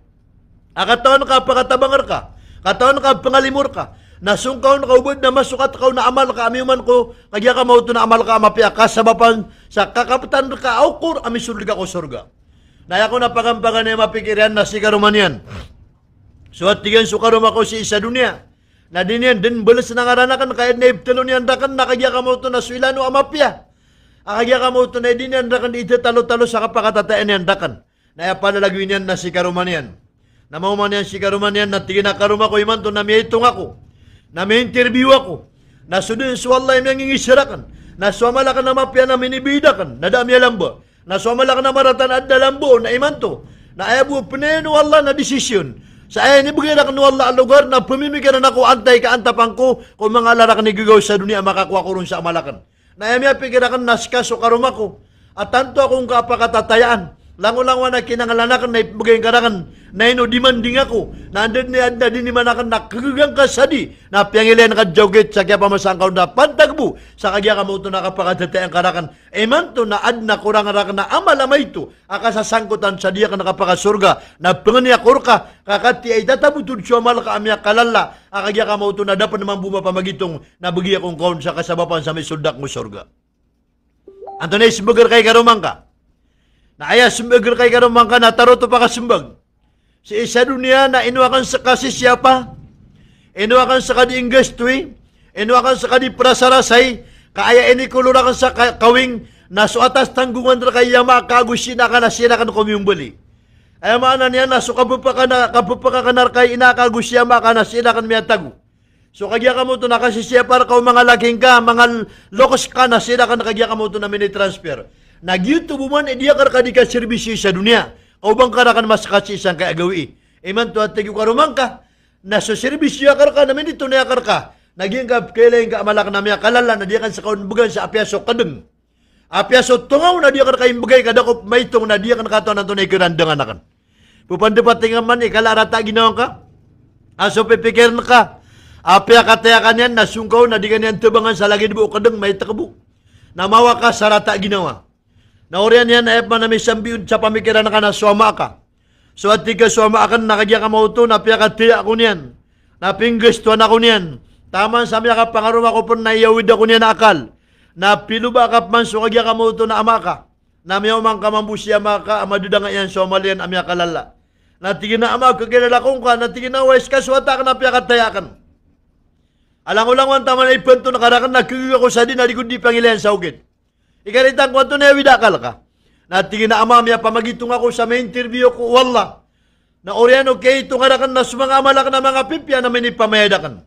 Akatawan ka, pakatabangar ka. Katawan ka, pangalimur ka. Nasungkaw na kaubod na masukat ka na amal ka. Amiuman ko, kagya ka mauto na amal ka amapya ka sabapan sa kakapatan ka aukur, amisulli ka ko surga. Naya ko na pagampangan na mapikiran na si karuman yan. So at tigan sukarum ako si isa dunia. Na din yan, din balas na ngaranakan, kaya naiptalon yan dakan, nakagya ka mauto na suilano amapya. Akagya ka mauto na din yan dakan, itatalo-talo sa kapakatataan yan dakan. Naya palalagwin yan na si karuman yan. Namauman yan si karuman yan, na tigin na karuma ko iman to, na may itong ako. Na may interview ako. Na sudin suwalay nang ingisirakan. Na suwamala ka na mapya na minibidakan. Na dami alamba. Na suwamala ka na maratan at dalambo na iman to. Na ayabu pineno Allah na desisyon. Sa ayan ibigay na kanu Allah ang lugar na pumimikiran ako antay ka antapang ko kung mga larak ni gigaw sa dunia makakuha ko rin sa amalakan. Na ayaw niya pikirakan naskaso karuma ko. At tanto akong kapakatatayaan. Lango-lango na kinangalanakan na ibigay karangan na ino demanding ako na andun ni adna din naman akan nakagang kasadi na piyangilan ka jogit sa kaya pamasangkaw na pantagbo sa kagya ka mo ito nakapakatatay ang karangan man to na adna kurang arakan na amalamay ito akasasangkutan sa diya ka nakapakasurga na panganya kurka kakati ay tatabutod siya mal ka amya kalala akagya ka mo ito na dapat naman bumapamagitong na bagi akong kaon sa kasabapan sa may suldak mo surga. Anto na isbugar kay karumang ka na aya sumbag kay karumang ka na taroto pa kasumbag. Si isa dunia na inuwakan sa kasisya inuwakan sa kadi ingestwi, inuwakan sa kadi prasarasay, kaya inikulurakan sa kawing na suatas tanggungan ra kay yama kagusina ka na sila kan kumyumbali. Ay maana niya na so kapupaka kanar kay inakagusya ka na sila kan miyatago. So kagya ka mo to nakasisya para ka mga laking ka, mga lokos ka na sila kan kagya ka mo to na mini-transfer. Nag-YouTube man, diya ka di ka servisyo sa dunia. O bang karakan mas kasi isang kaagawi. Iman to at tigyo karumang ka. Na sa servisyo akar ka, namin ito na akar ka. Naging ka, kailan ka amalak na miya kalala, na diya kan sa kaunbugan sa apyaso kadeng. Apyaso tungaw na diya ka kaimbagay, kadakop may itong na diya kan kato na tunay kirandangan akan. Pupandapatingan man, kalarata ginawang ka. Aso pipikir na ka. Apya katayakan yan, nasungkaw na di ka niyan tubangan sa lagi dibo kadeng, may takbo. Namawa ka sa rata ginawa. Naurian yan, ayap man na may sambiyon sa pamikiran ka na suwama ka. So at di ka suwama ka, nakagya ka mauto, napya ka tiya ako niyan. Napinggustuhan ako niyan. Taman sa miya ka pangaruma ko po na iyawid ako niya na akal. Na piluba ka man so kagya ka mo ito na ama ka. Na miyaw mang kamambusi ama ka, amaduda nga yan Somalian amya kalala. Na tigin na ama kagilalakong ka, na tigin na wais ka suwata ka na piya katayakan. Alang-ulang taman na ipento nakarakan na kagya ko sa din na di kundi pangilayan sa ugit. Ikaritan ko ito na iyawidakal ka. Na tigin na ama miya pamagitong ako sa may interview ko, wala. Na oriano kay ito karakan na sumanga amalak na mga pipya na may nipamayadakan.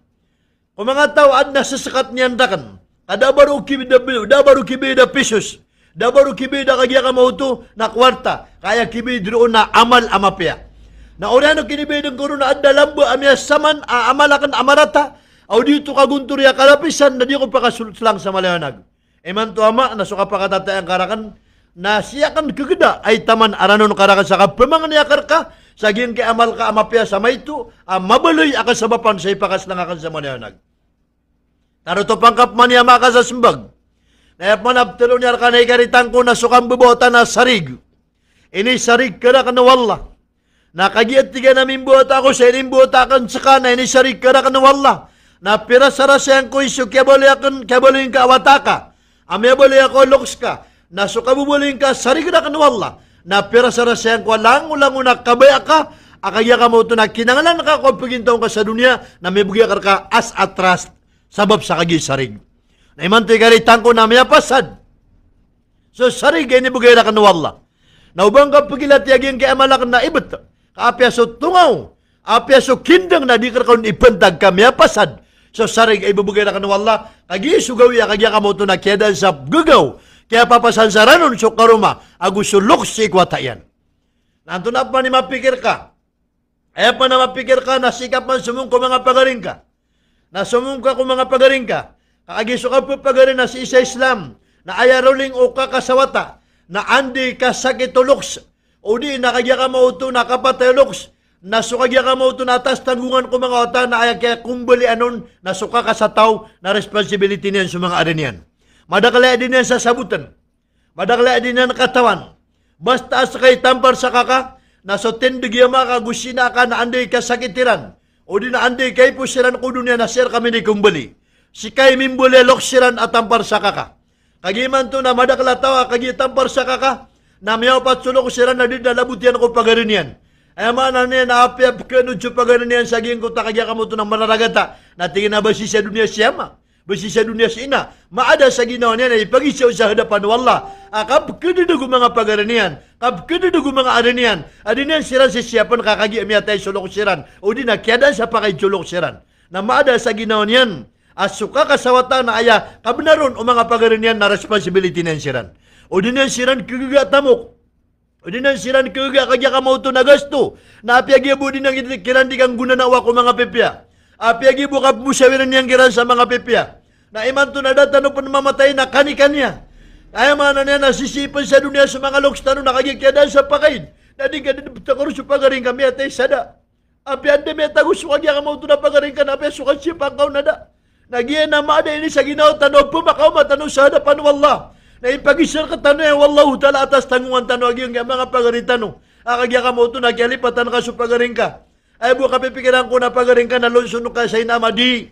Kung mga tao ad nasasakat niyan dakan, dabaru kibida pesos, dabaru kibida kagya ka mauto na kwarta, kaya kibidro na amal amapya. Na oriano kinibidang ko na ad dalambo amya saman amalakan amarata, o dito kagunturya kalapisan na di ko pakasulang sa malayanag. Eman to ama, nasuka pa katatayang karakan, na siya kan kagada ay taman aranon karakan sa kapamangan yakar ka, saging kay amal ka amapya sa mayto, mabaloy akan sa bapan sa ipakas lang akan sa malayanag. Taruto pangkap man niya maka sa simbag. Nayap man abtalo niya ka na ikaritang ko na sukang bubota na sarig. Ini sarig ka na kanawala. Nakagiat tiga namin buota ako sa ining buota kan saka na ini sarig ka na kanawala. Na pirasarasyan ko iso kebaloyin ka awataka. Amya baloy ako loks ka. Na sukabubuloyin ka sarig na kanawala. Na pirasarasyan ko lang na kabaya ka. Akagya ka mo ito na kinangalan ka kung pagintaw ka sa dunia na may bugya ka as a trust. Sabab sa kagi sarig. Na imantoy karitan ko na may pasad. So sarig ay nibugay na kanawala. Na ubang ka pagilat yagin kay amalak na ibet. Kaapya so tungaw. Apya so kindang na di karakaw ipantag ka may pasad. So sarig ay bubugay na kanawala. Kagi sugaw ya kagya ka mo ito na kiyadan sa gugaw. Kaya papasan sa ranon so karuma. Agusulok si ikwatayan. Nanto na pa ni mapikir ka. Ay pa na mapikir ka na sikap man sumung ko mga pagaring ka. Na sumungka kung mga pagaring ka, kaagiso ka po pagaring na si isa Islam, na ayaroling o kakasawata, na andi ka sakituloks, o di nakagya ka mauto na kapatayloks, na sukagya ka mauto na atas tanggungan ko mga ota, na ayaw kaya kumbali anon, na suka ka sa tao, na responsibility niyan sa mga arin yan. Madakalaya din yan sa sabutan, madakalaya din yan katawan, basta sa kay tampar sa kaka, na so tindigya maka gusina ka na andi ka sakitiran, o di na andi kay po siran ko dunya na sir kami ni kumbali. Si kay mimbule lok siran at tampar sa kaka. Kagiman to na madakla tawa kagi tampar sa kaka. Na miyaw pat sulok siran na di dalabutian ko pagarin yan. Ay mana niya na apiap ka nun pagarin yan saging ko takagya ka mo to ng manaragata. Na tingin na basi sa dunya siyama. Basi sa dunya si ina. Maada sa ginawa niya na ipagisaw sa hadapan wala. Kap kinidugo mga pagarin yan. Kap kinidugo mga arin yan. Adin yan siran si siyapan kakagi amiyatay sulok siran. O di na kiyadan sa pakay sulok siran. Na maada sa ginawa niyan. Asuka kasawata na aya kabnaron o mga pagarin yan na responsibility niyan siran. O di yan siran kigiga tamok. O di yan siran kigiga kagya ka mauto na gasto. Na apiagibo din ang kiran di kang gunanawa ko mga pipya. Apiagibo ka musawiran niyang kiran sa mga pipya. Na iman to na datano pa mamatay na kani-kanya. Kaya mana niya nasisipan sa dunia sa mga lokstano nakagikyadan sa pakain. Na di ka dinabtakor sa pagaring kami atay sada. Api ande may tagus wagya ka mauto na pagaring ka na api sukan siya pangkaw na da. Nagiyan na maada ini sa ginaw tanaw pumakaw matanaw sa hadapan wallah. Na ipagisar ka tanaw yan wallahu tala atas tangungan tanaw agiyong mga pagaring tanaw. Akagya ka mauto na kialipatan ka sa pagaring ka. Ay buka pipikiran ko na pagaring ka na lonsun ka sa inamadi.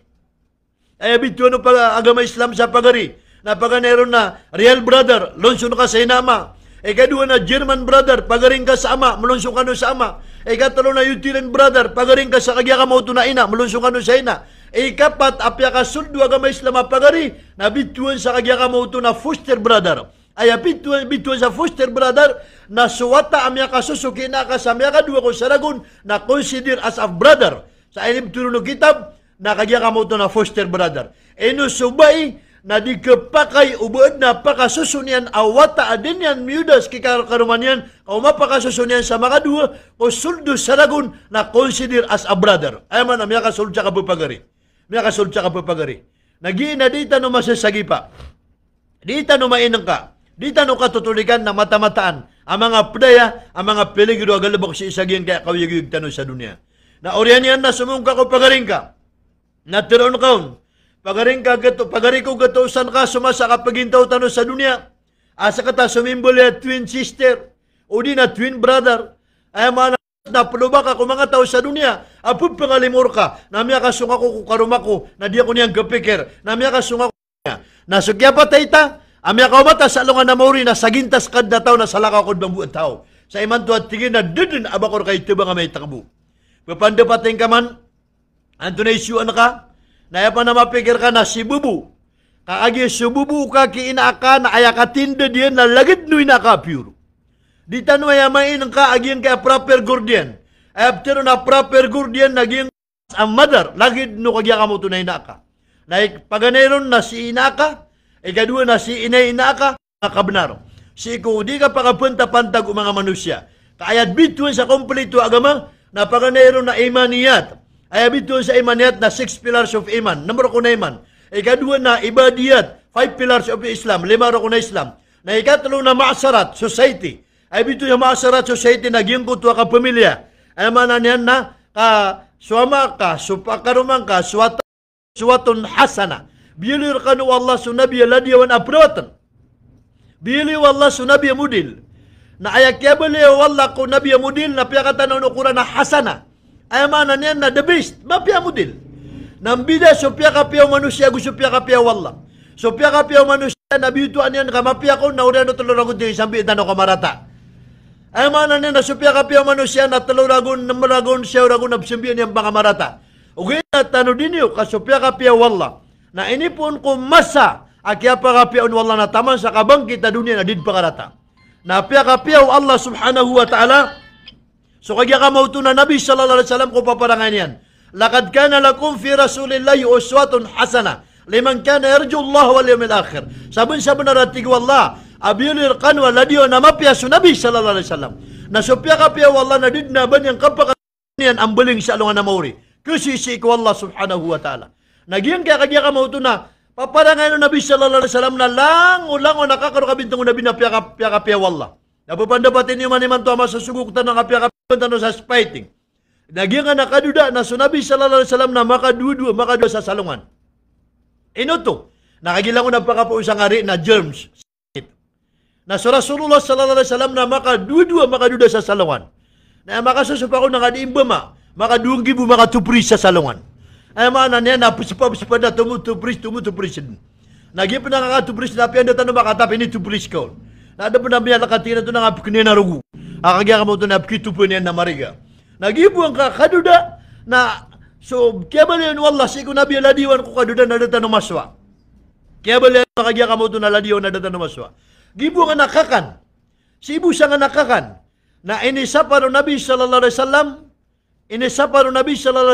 Ay abito no pag agama Islam sa pagari. Na paganero na real brother, lonsun ka sa inama. Ikadua na German brother, pagaring ka sa ama, mulunsun ka no sa ama. Ikatalo na Utilan brother, pagaring ka sa kagya ka mauto na ina, mulunsun ka no sa ina. Ikapat, apya ka suldo agama Islam pagari, na bituan sa kagya ka mauto na foster brother. Ay bituan sa foster brother, na suwata amya ka susuki na ka sa amya ka duwa ko saragon, na consider as a brother. Sa ilim turunong kitab, na kagya ka mauto na foster brother. Eno subay, na di kapakay ubuod na pakasusunian awata adin yan miudas kikaruman yan o mapakasusunian sa mga duwa o suldo saragon na consider as a brother. Ay man, miya kasulta ka pupagari. Miya kasulta ka pupagari. Nagiina dita no masasagi pa. Dita no mainang ka. Dita no katutulikan na matamataan. Ang mga pdaya, ang mga peligro agalabok si isagyan kaya kawiyagig tanong sa dunia. Na oryan yan na sumungka ko pagaring ka. Na tiron kaon. Pagari ko gatusan ka sumasa kapagintaw tanong sa dunia. Asa kata sumimbol ya twin sister. O di na twin brother. Ay mga na paluba ka kung mga tao sa dunia. Apod pangalimor ka, namya ka sunga ko karumako, na diya ko niyang gapikir, namya ka sunga ko niya. Nasukya pa tayta, amya ka umata sa alungan na mauri na sagintas kad na tao na salaka ko ng buong tao. Sa iman tuwa tingin na dudun abakor kay tiba nga may takbo. Papanda pa ting kaman, anto na isyuan ka, na pa na mapikir ka na si bubu. Kaagi sububu ka kiinaka na ayakatinda diyan na lagid no inaka pure. Di tanong ay amain ka agian kaya proper guardian. After na proper guardian naging ang mother lagid no kagya ka mo tunay inaka. Like paganeron na si inaka, ikadua na si inay inaka, nakabnaro. Si ko di ka pakapunta-pantag o mga manusya. Kayat bituin sa kompleto agama na paganeron na imaniyat. Ay bituin sa imaniyat na 6 pillars of iman. Number ko na iman. Ikadua na ibadiyat, 5 pillars of Islam, 5 rukun na Islam. Na ikatlo na maasarat, society. Ay bito yung maasarat society, naging kutwa ka pamilya. Ay manan yan na, suama ka, supakarumang ka, suwatun hasana. Bilir ka no Allah sunabiya ladiyawan aprawatan. Bili wallah sunabiya mudil. Na ayakya bali wallah ko nabiya mudil, na piyakatan ng ukuran na hasana. Ay manan yan na the best, mapya mudil. Nambida supya kapiyaw manusia gusupya kapiyaw wallah. Supya kapiyaw manusia nabituan yan kamapya ko na ura no tulong ragon din sambi itano kamarata. Ay mana niya na supya kapiyaw manusia na tulong ragon namaragon siya ragon nabsimbiyan yung pangamarata. Ugay na tano din yun kasupya kapiyaw wallah. Na inipon ko masa akya pa kapiyaw wallah na taman sa kabang kita dunia na din pangarata. Na pya kapiyaw Allah subhanahu wa ta'ala. So kaya ka mauto na Nabi sallallahu alaihi wasallam ko paparangan yan. Laqad kana lakum fi rasulillahi uswatun hasana liman kana yarju Allah wal yawmil akhir. Sabun-sabun na ratig wallah abilir qanwa ladiyo na mapya su Nabi sallallahu alaihi wasallam. Na supya kapya wallah na didna ban yang kapakanian ang beling sa alungan na mauri. Kusisi ko Allah subhanahu wa ta'ala. Nagyan kaya kanya ka mauto na paparangan ng Nabi sallallahu alaihi wasallam na lang o nakakaro kabintong Nabi na pya wallah. Napapandapatin niyo man to ama sa suguktan ng pya sa fighting. Nagyan nga nakaduda na sunabi sallallahu alaihi wasallam na makadua sa salungan. Inoto, nakagilang ko na pakapausang hari na germs. Na sa Rasulullah sallallahu alaihi wasallam na makaduda sa salungan. Na makasusupa ko na kadiimba makadunggi mo makatupris sa salungan. Ay mana niya na puspa na tumutupris. Nagyan pa na kakatupris na piyan na tanong makatap ini tupris ko. Nada pa na biya nakatina ito na nga pukinin na rugu. Akagyan ka mo ito na pukitupo niya na mariga. Nagibuang ka kaduda na so kaya balian wallah si ko nabi ladiwan ko kaduda na data no maswa. Kaya balian kagya ka mo to na ladiwan na data no maswa. Gibuang nga nakakan. Si ibu sa nga nakakan na inisapa ro Nabi sallallahu alaihi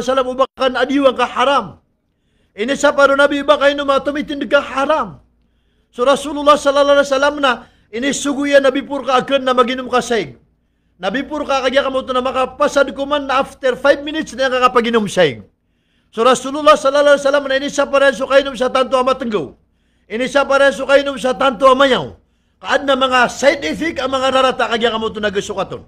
wasallam ubakan adiwan ka haram. Inisapa ro Nabi ubakan no matumitindig ka haram. So Rasulullah sallallahu alaihi wasallam na inisuguyan Nabi pur ka akan na maginom ka saig. Nabipur ka kaya ka mo ito na makapasad ko man na after 5 minutes na kakapaginom siya. So Rasulullah sallallahu alaihi wasallam na inisa pa rin so kainom sa tanto amatenggaw. Inisa pa rin so kainom sa tanto amayaw. Kaad na mga side effect ang mga rarata kaya ka mo ito nagasukaton.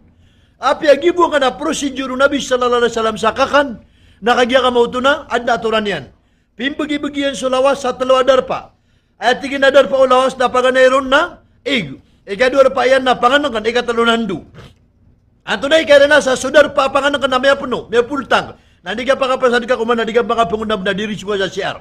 Api agibo ka na procedure Nabi sallallahu alaihi wasallam sa kakan na kaya ka mo ito na ad na aturan yan. Pimbagi-bagian so lawas sa talwadar pa. At tigin na dar pa o lawas na paganayron na ig. Ikadwar pa yan na panganukan ikatalunandu. Antunay kaya na sa sudar pa panganan ka na may puno, may pultang. Nandi ka pa kapasad ka kuman, nandi ka pa kapungunab na diri siya sa CR.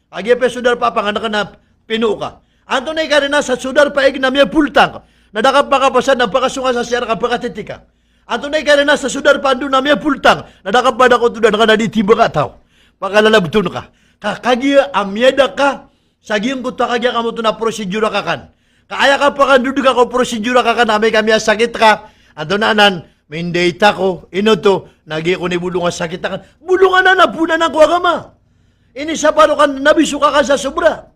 Agi pa sudar pa panganan ka na pino ka. Antunay kaya na sa sudar pa na may pultang. Nadakap pa kapasad na pakasunga sa CR ka pakatitika. Antunay kaya na sa sudar pa na may pultang. Nadakap pa na ko tudan ka na ditiba ka tao. Pakalalabtun ka. Kakagi amyeda ka. Saging ko takagya ka mo to na prosedura ka kan. Kaya ka pa kan duduk ako prosedura ka kan. Amay kami sakit ka. Antunanan. Mindayta ko, inoto, nagi ko ni bulungan sakit kan. Bulungan na puna ng kuwagama. Ini sa paro kan nabisuka ka sa sobra.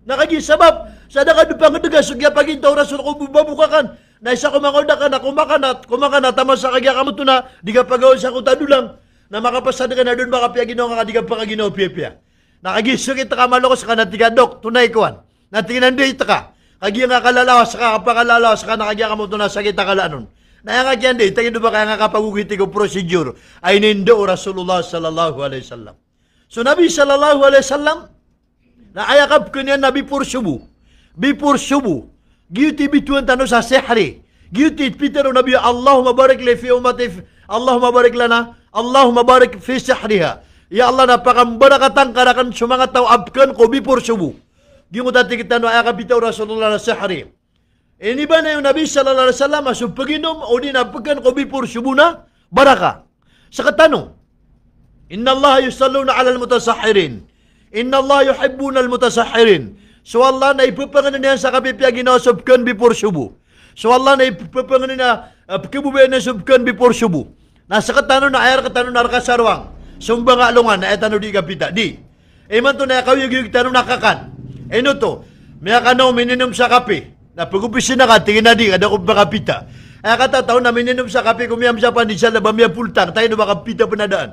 Nakagi sabab, sa nakadupang daga, sugya pagintaw rasul ko bubabuka kan. Na isa kumakoda ka na kumakan na tama sa kagya kamuto na, di ka pagawin sa kutadulang, na makapasad ka na doon makapya ginaw ka, di ka pa ginaw piya. Nakagi sugit ka malokos ka na tiga dok, tunay kuwan. Natinginan dito ka. Kagya nga kalalawas ka, kapakalalawas ka, nakagya kamuto na sakit ka kalanon. Naya nga kyan di, tayo ba kaya nga kapagugiti ko procedure ay nindo Rasulullah sallallahu alaihi wasallam. So Nabi sallallahu alaihi wasallam na ayakap ko niya Nabi pursubu. Bipursubu. Giyuti bituan tano sa sehri. Giyuti pitero Nabi Allahumma barik li fi ummati Allahumma barik lana Allahumma barik fi sihriha. Ya Allah napakabarakatan karakan sumangat tau abkan ko before subuh. Gingo tati kita no ayaka bitaw Rasulullah na sihri. Ini ba na yung Nabi sallallahu alaihi wasallam aso paginom o di napakan ko before subuh na baraka. Sa katanong, Inna Allah yusalluna ala al-mutasahhirin. Inna Allah yuhibbuna al-mutasahhirin. So Allah na ipapanganan niya sa kapipya ginasubkan before subuh. So Allah na ipapanganan niya pagkabubayan na subkan before subuh. Nasa katano na ayar katano na rakasarwang. Sumba nga alungan na etano di kapita. Di. Eman to na ikaw yung tanong nakakan. Eno to. May kanaw mininom sa kape. Na pag-upisin na ka, tingin na di, kada ko makapita. Ay katataw na mininom sa kape, kumiyam sa pandisya na bamiya pultang. Tayo na makapita pa na daan.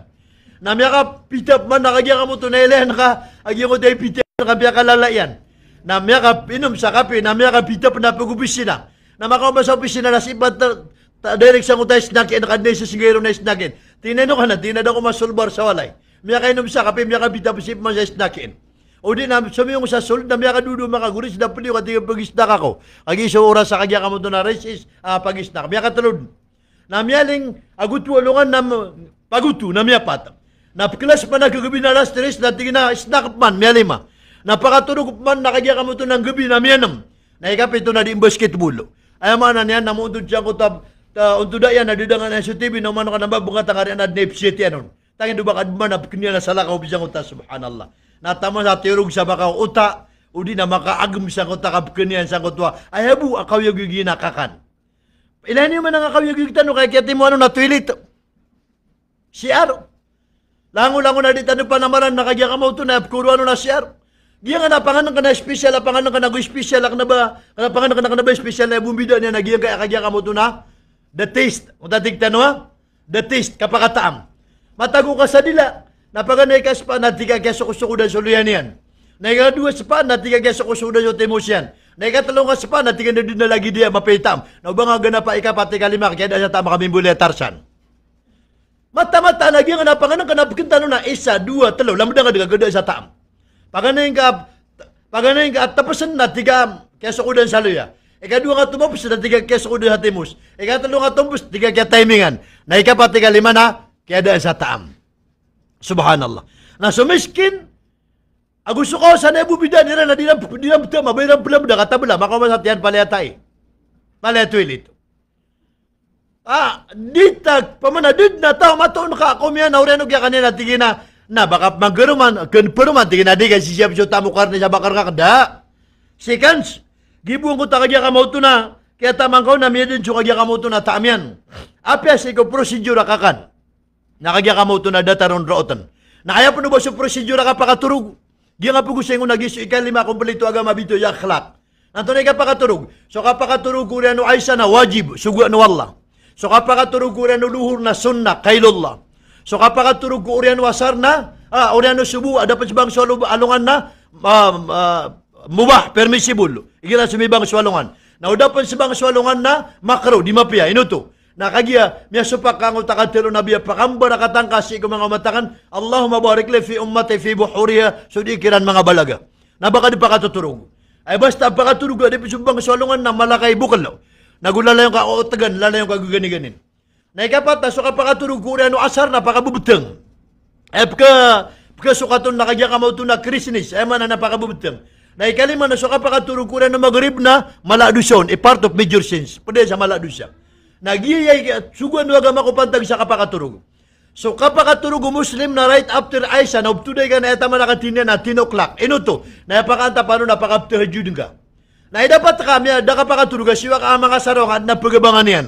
Na miya ka pita man, nakagyan ka mo to na ilayan ka. Agyan ko tayo pita, nakabya ka lalayan. Na miya ka inom sa kape, na miya ka pita pa na pag-upisin na. Na makaw sa opisina na si Ibat direct sa tayo snakin, nakaday sa sigero na snakin. Tinano ka na, tinado ko masulbar sa walay. Miya ka inom sa kape, miya ka pita pa man sa snakin. O di na, sabi yung sa sul, na miya ka dudu makaguris, na pwede ka tingin pag-isnak ako. Agi sa oras sa kagya ka mo to na resis, pag-isnak. Miya ka talod. Na miya ling agutu alungan na pagutu, na miya pata. Na kelas pa na kagabi na last tres, na tingin na snack man, miya lima. Napakatulog man, nakagya ka mo to ng gabi na miya nam. Na ikapito na di basketball. Ay mana niyan, namundod siya ko tab, untuk daya na didangan na sa TV no man ka namba bunga tangari na Nep City anon. Tangin do bakad man apknya na sala ka bisang uta subhanallah. Natama sa tirog sa baka uta udi na makaagum sa uta kapknya sa kotwa. Ay habu akaw yung nakakan. Ilan niyo man ang akaw yung tano kay kaya mo ano na toilet. Siar. Lango-lango na di tano pa namaran nakagya ka mo to na apkuro ano na siar. Giya nga napanganan ka na special, napanganan ka na special, napanganan ka na ba special na bumida niya, nagyan kaya ka mo to na the taste. Kung tatigtan ha? The taste, kapakataam. Matago ka sa dila. Napaganay ka sa pa, natiga kaya sukusukudan sa luyan yan. Naigadua sa pa, natiga kaya sukusukudan sa timosyan. Naigatalong ka sa pa, natiga na din na lagi diya mapitam. Naubang nga ganapa ikapati kalima, kaya na sa tama kami buli tarsan. Mata-mata, nagyan nga napanganan ka napakintano na isa, dua, talo, lamda nga digagada sa taam. Paganayin ka at tapusan na tiga keso ko din sa luya. Ikadua nga tumapos na tiga keso ko din sa timus. Ikatalo nga tumapos, tiga kaya timingan. Na ikapati ka lima na, kaya daan sa taam. Subhanallah. Na sumiskin, gusto ko sa naibubida nila na dinam mabayram pula na katabla, makamasatian palayatay. Palayatuil ito. Ditag, pamanadid na tao, mataon ka, kumiyan, naurianog ya kanina, tigina, na baka magkaruman, kanparuman, tingin na di kasi siya siya tamo karne sa bakar ka kada. Seconds, gibuang ko takagya ka mo ito na, kaya tamang ko na miya din siya kagya ka mo ito na taamyan. Apya sa ikaw procedure kakan, nakagya ka mo ito na dataron rootan. Nakaya po na ba sa procedure ka pakaturog? Diyan nga po gusto yung nagiso, ikalima kumpalito aga mabito yung akhlak. Nantunay ka pakaturog. So kapakaturog ko rin ay sa na wajib, sugu na wallah. So kapakaturog ko rin luhur na sunnah, kailullah. So kapag turug ko urian wasar na, urian no subu, dapat sibang swalo alungan na, mubah, permissible. Ikila sumibang swalungan. Na dapat sibang swalungan na, makro, di mapia, inuto. Nakagya, miya supak kang utakatero na biya, pakambara katangkasi ko mga umatakan, Allahumma barik li fi ummati fi buhuriya, so di kiran mga balaga. Na baka di pa katuturog. Ay basta pakaturog, di pa sibang swalungan na malakay bukal. Nagulala yung kaotagan, lala yung kagugani-ganin. Na ikapat na so kapakaturog ko rin asar na pakabubutang. Pagka sukaton na kagya kamaw ito na krisnis, man na napakabubutang. Na ikalima na so kapakaturog ko rin na magrib na maladusyon, part of major sins. Pwede sa maladusya. Nagyayay, suguan wag makupantag sa kapakaturog. So kapakaturog Muslim na right after Aisha, na uptuday ka na etama nakatinya na 10 o'clock. Ino to, na napakanta paano napakapter judin ka. Na dapat kami, da kapakaturog, siwa ka mga sarongan na pagabangan yan.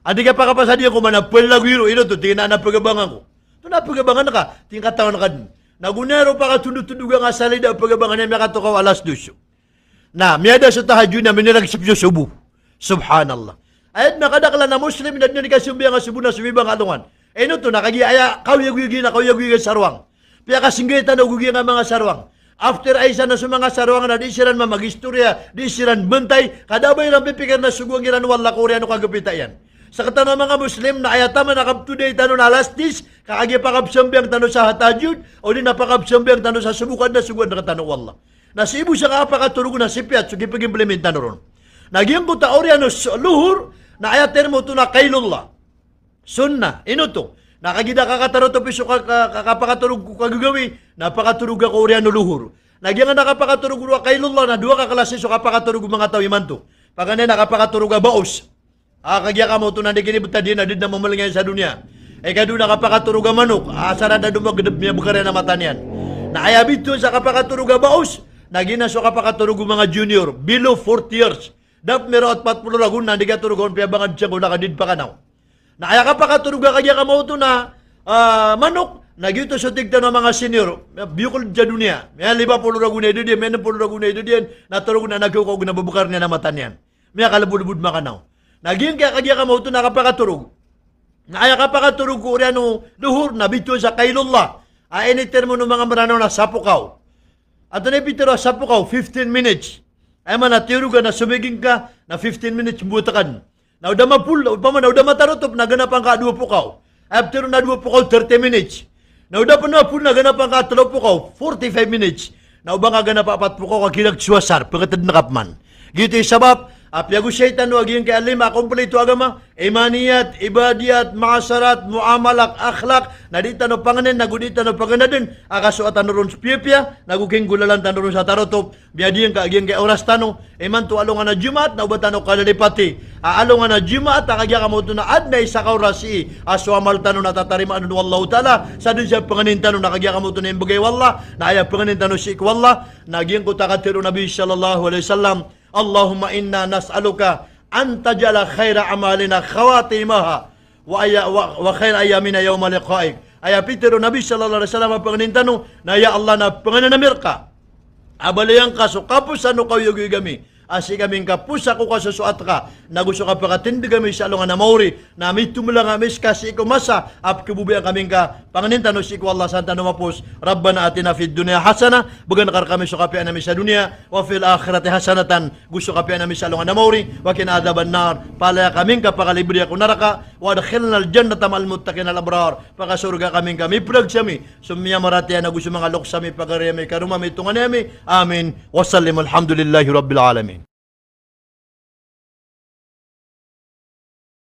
Adi ka pa kapasadiyan ko man na pwela gwiro, ino to, tingin na napagabangan ko. Ito napagabangan na ka, tingin katawan na ka din. Nagunero pa ka tundutunduga nga salida, pagabangan niya, may katukaw alas dusyo. Na, miyada sa tahadyo na miniragsip yung subu. Subhanallah. Ayat nakadakla na Muslim, na niya kasumbiya nga subu na sumibang alungan. Ino to, nakagiaya, kawyag-yugi na kawyag-yugi sarwang. Pia kasinggita na ugugi nga mga sarwang. After ay isa na sa mga sarwang na di siran mamagistorya, di siran bentay, kadabay lang pipikir na suguang iran wala koreano kagapita yan. Sa katana mga Muslim na ayatama na kaptuday tano na lastis, kakagi pakapsambiang tano sa hatajud, o di napakapsambiang tano sa subukan na suguan na katano wallah. Nasibu siya kapakaturog na sipiat, so kipag-implementa na ron. Nagyang ko taorya no luhur, na ayater mo ito na kailullah. Sunnah, ino to. Nakagida kakataro to piso kakapakaturog ko kagagawi. Napakaturog ako uriyan no luhur. Nagyan nga nakapakaturog ko kailullah na duwa kakalasi so kapakaturog mga tawiman to. Pagkana nakapakaturog ka baos. Kagya ka mo ito na di kinibuta din na di na mamalingay sa dunya. Kado nakapakaturog ka manok. Sarada dumagdab niya bukara na mata niyan. Naayabit to sa kapakaturog ka baos. Nagina so kapakaturog mga junior. Below 40 years. Dap mero at patpulo lagun na di ka turugon piya bangad siya kung nakadid pa ka na. Naaya kapakaturog ka kagya ka mo ito na manok. Nagyuto sa tigta ng mga senior, biyukol dyan dunia. May 50 ragunay doon yan, may 60 ragunay doon yan, naturog na nagkukog na babukar niya na mata niyan. May kalabulubud makanaw. Nagyan kaya kagya ka mo ito nakapakaturog. Naaya kapakaturog ko rin luhur na bito sa kailullah. Initer mo ng mga maranaw na sapukaw. At na ipitero sapukaw, 15 minutes. Ay man natirugan na sumiging ka na 15 minutes butakan. Naudamapul, naudamatarotop, naganap ang ka-2 pukaw. After na 2 pukaw, 30 minutes. Naudapan na po naganap ang katalo po ko, 45 minutes. Naubang aganap apat po ko kagilag suwasar, pagkatad nakapman. Gito yung sabab, apyago syaitan no aging kay alim, akomplito agama, imaniyat, ibadiyat, maasarat, muamalak, akhlak, nadita no panganin, nagudita no panganadin, akaso at anuron spiyapya, naguking gulalan tanuron sa tarotop, biyadiyan ka aging kay oras tano, iman to alungan na jumat, naubatan no kalalipati, alungan na jumat, akagya ka mo ito na adnay sa kaurasi, aswamal tano natatarima anu wallahu ta'ala, sa dun siya panganin tano, nakagya ka mo ito na imbagay wallah, na ayaw panganin tano si ikwallah, naging ko takatiro Nabi sallallahu alaihi wasallam, Allahumma inna nas'aluka an tajala khaira amalina khawatimaha wa khaira ayamina yawma liqa'ik. Aya pitero Nabi sallallahu alaihi wasallam panginintano na ya Allah na pangananamir ka. Abalayan ka so kapus ano kayo gami. Asi kaming kapus ako kasusuat ka. Na gusto ka pakatindi kami sa alungan na mauri. Na may tumulang amis kasi ikaw masa. Ap kibubiyan kaming ka. Panganintano si ikaw Allah santa numapos. Rabbana atina fid dunya hasana. Bagan nakar kami so kapian namin sa dunya. Wa fil akhirati hasanatan. Gusto kapian namin sa alungan na mauri. Wa kinadaban nar. Palaya kaming ka pakalibri ako naraka. Wa dakhilna al jannata mal muttaqin al abrar. Pakasurga kaming kami. Plag sami. Sumya maratiya na gusto mga loksami pagariyami. Karumami tunganami. Amin. Wasallim alhamdulillahi rabbil alamin.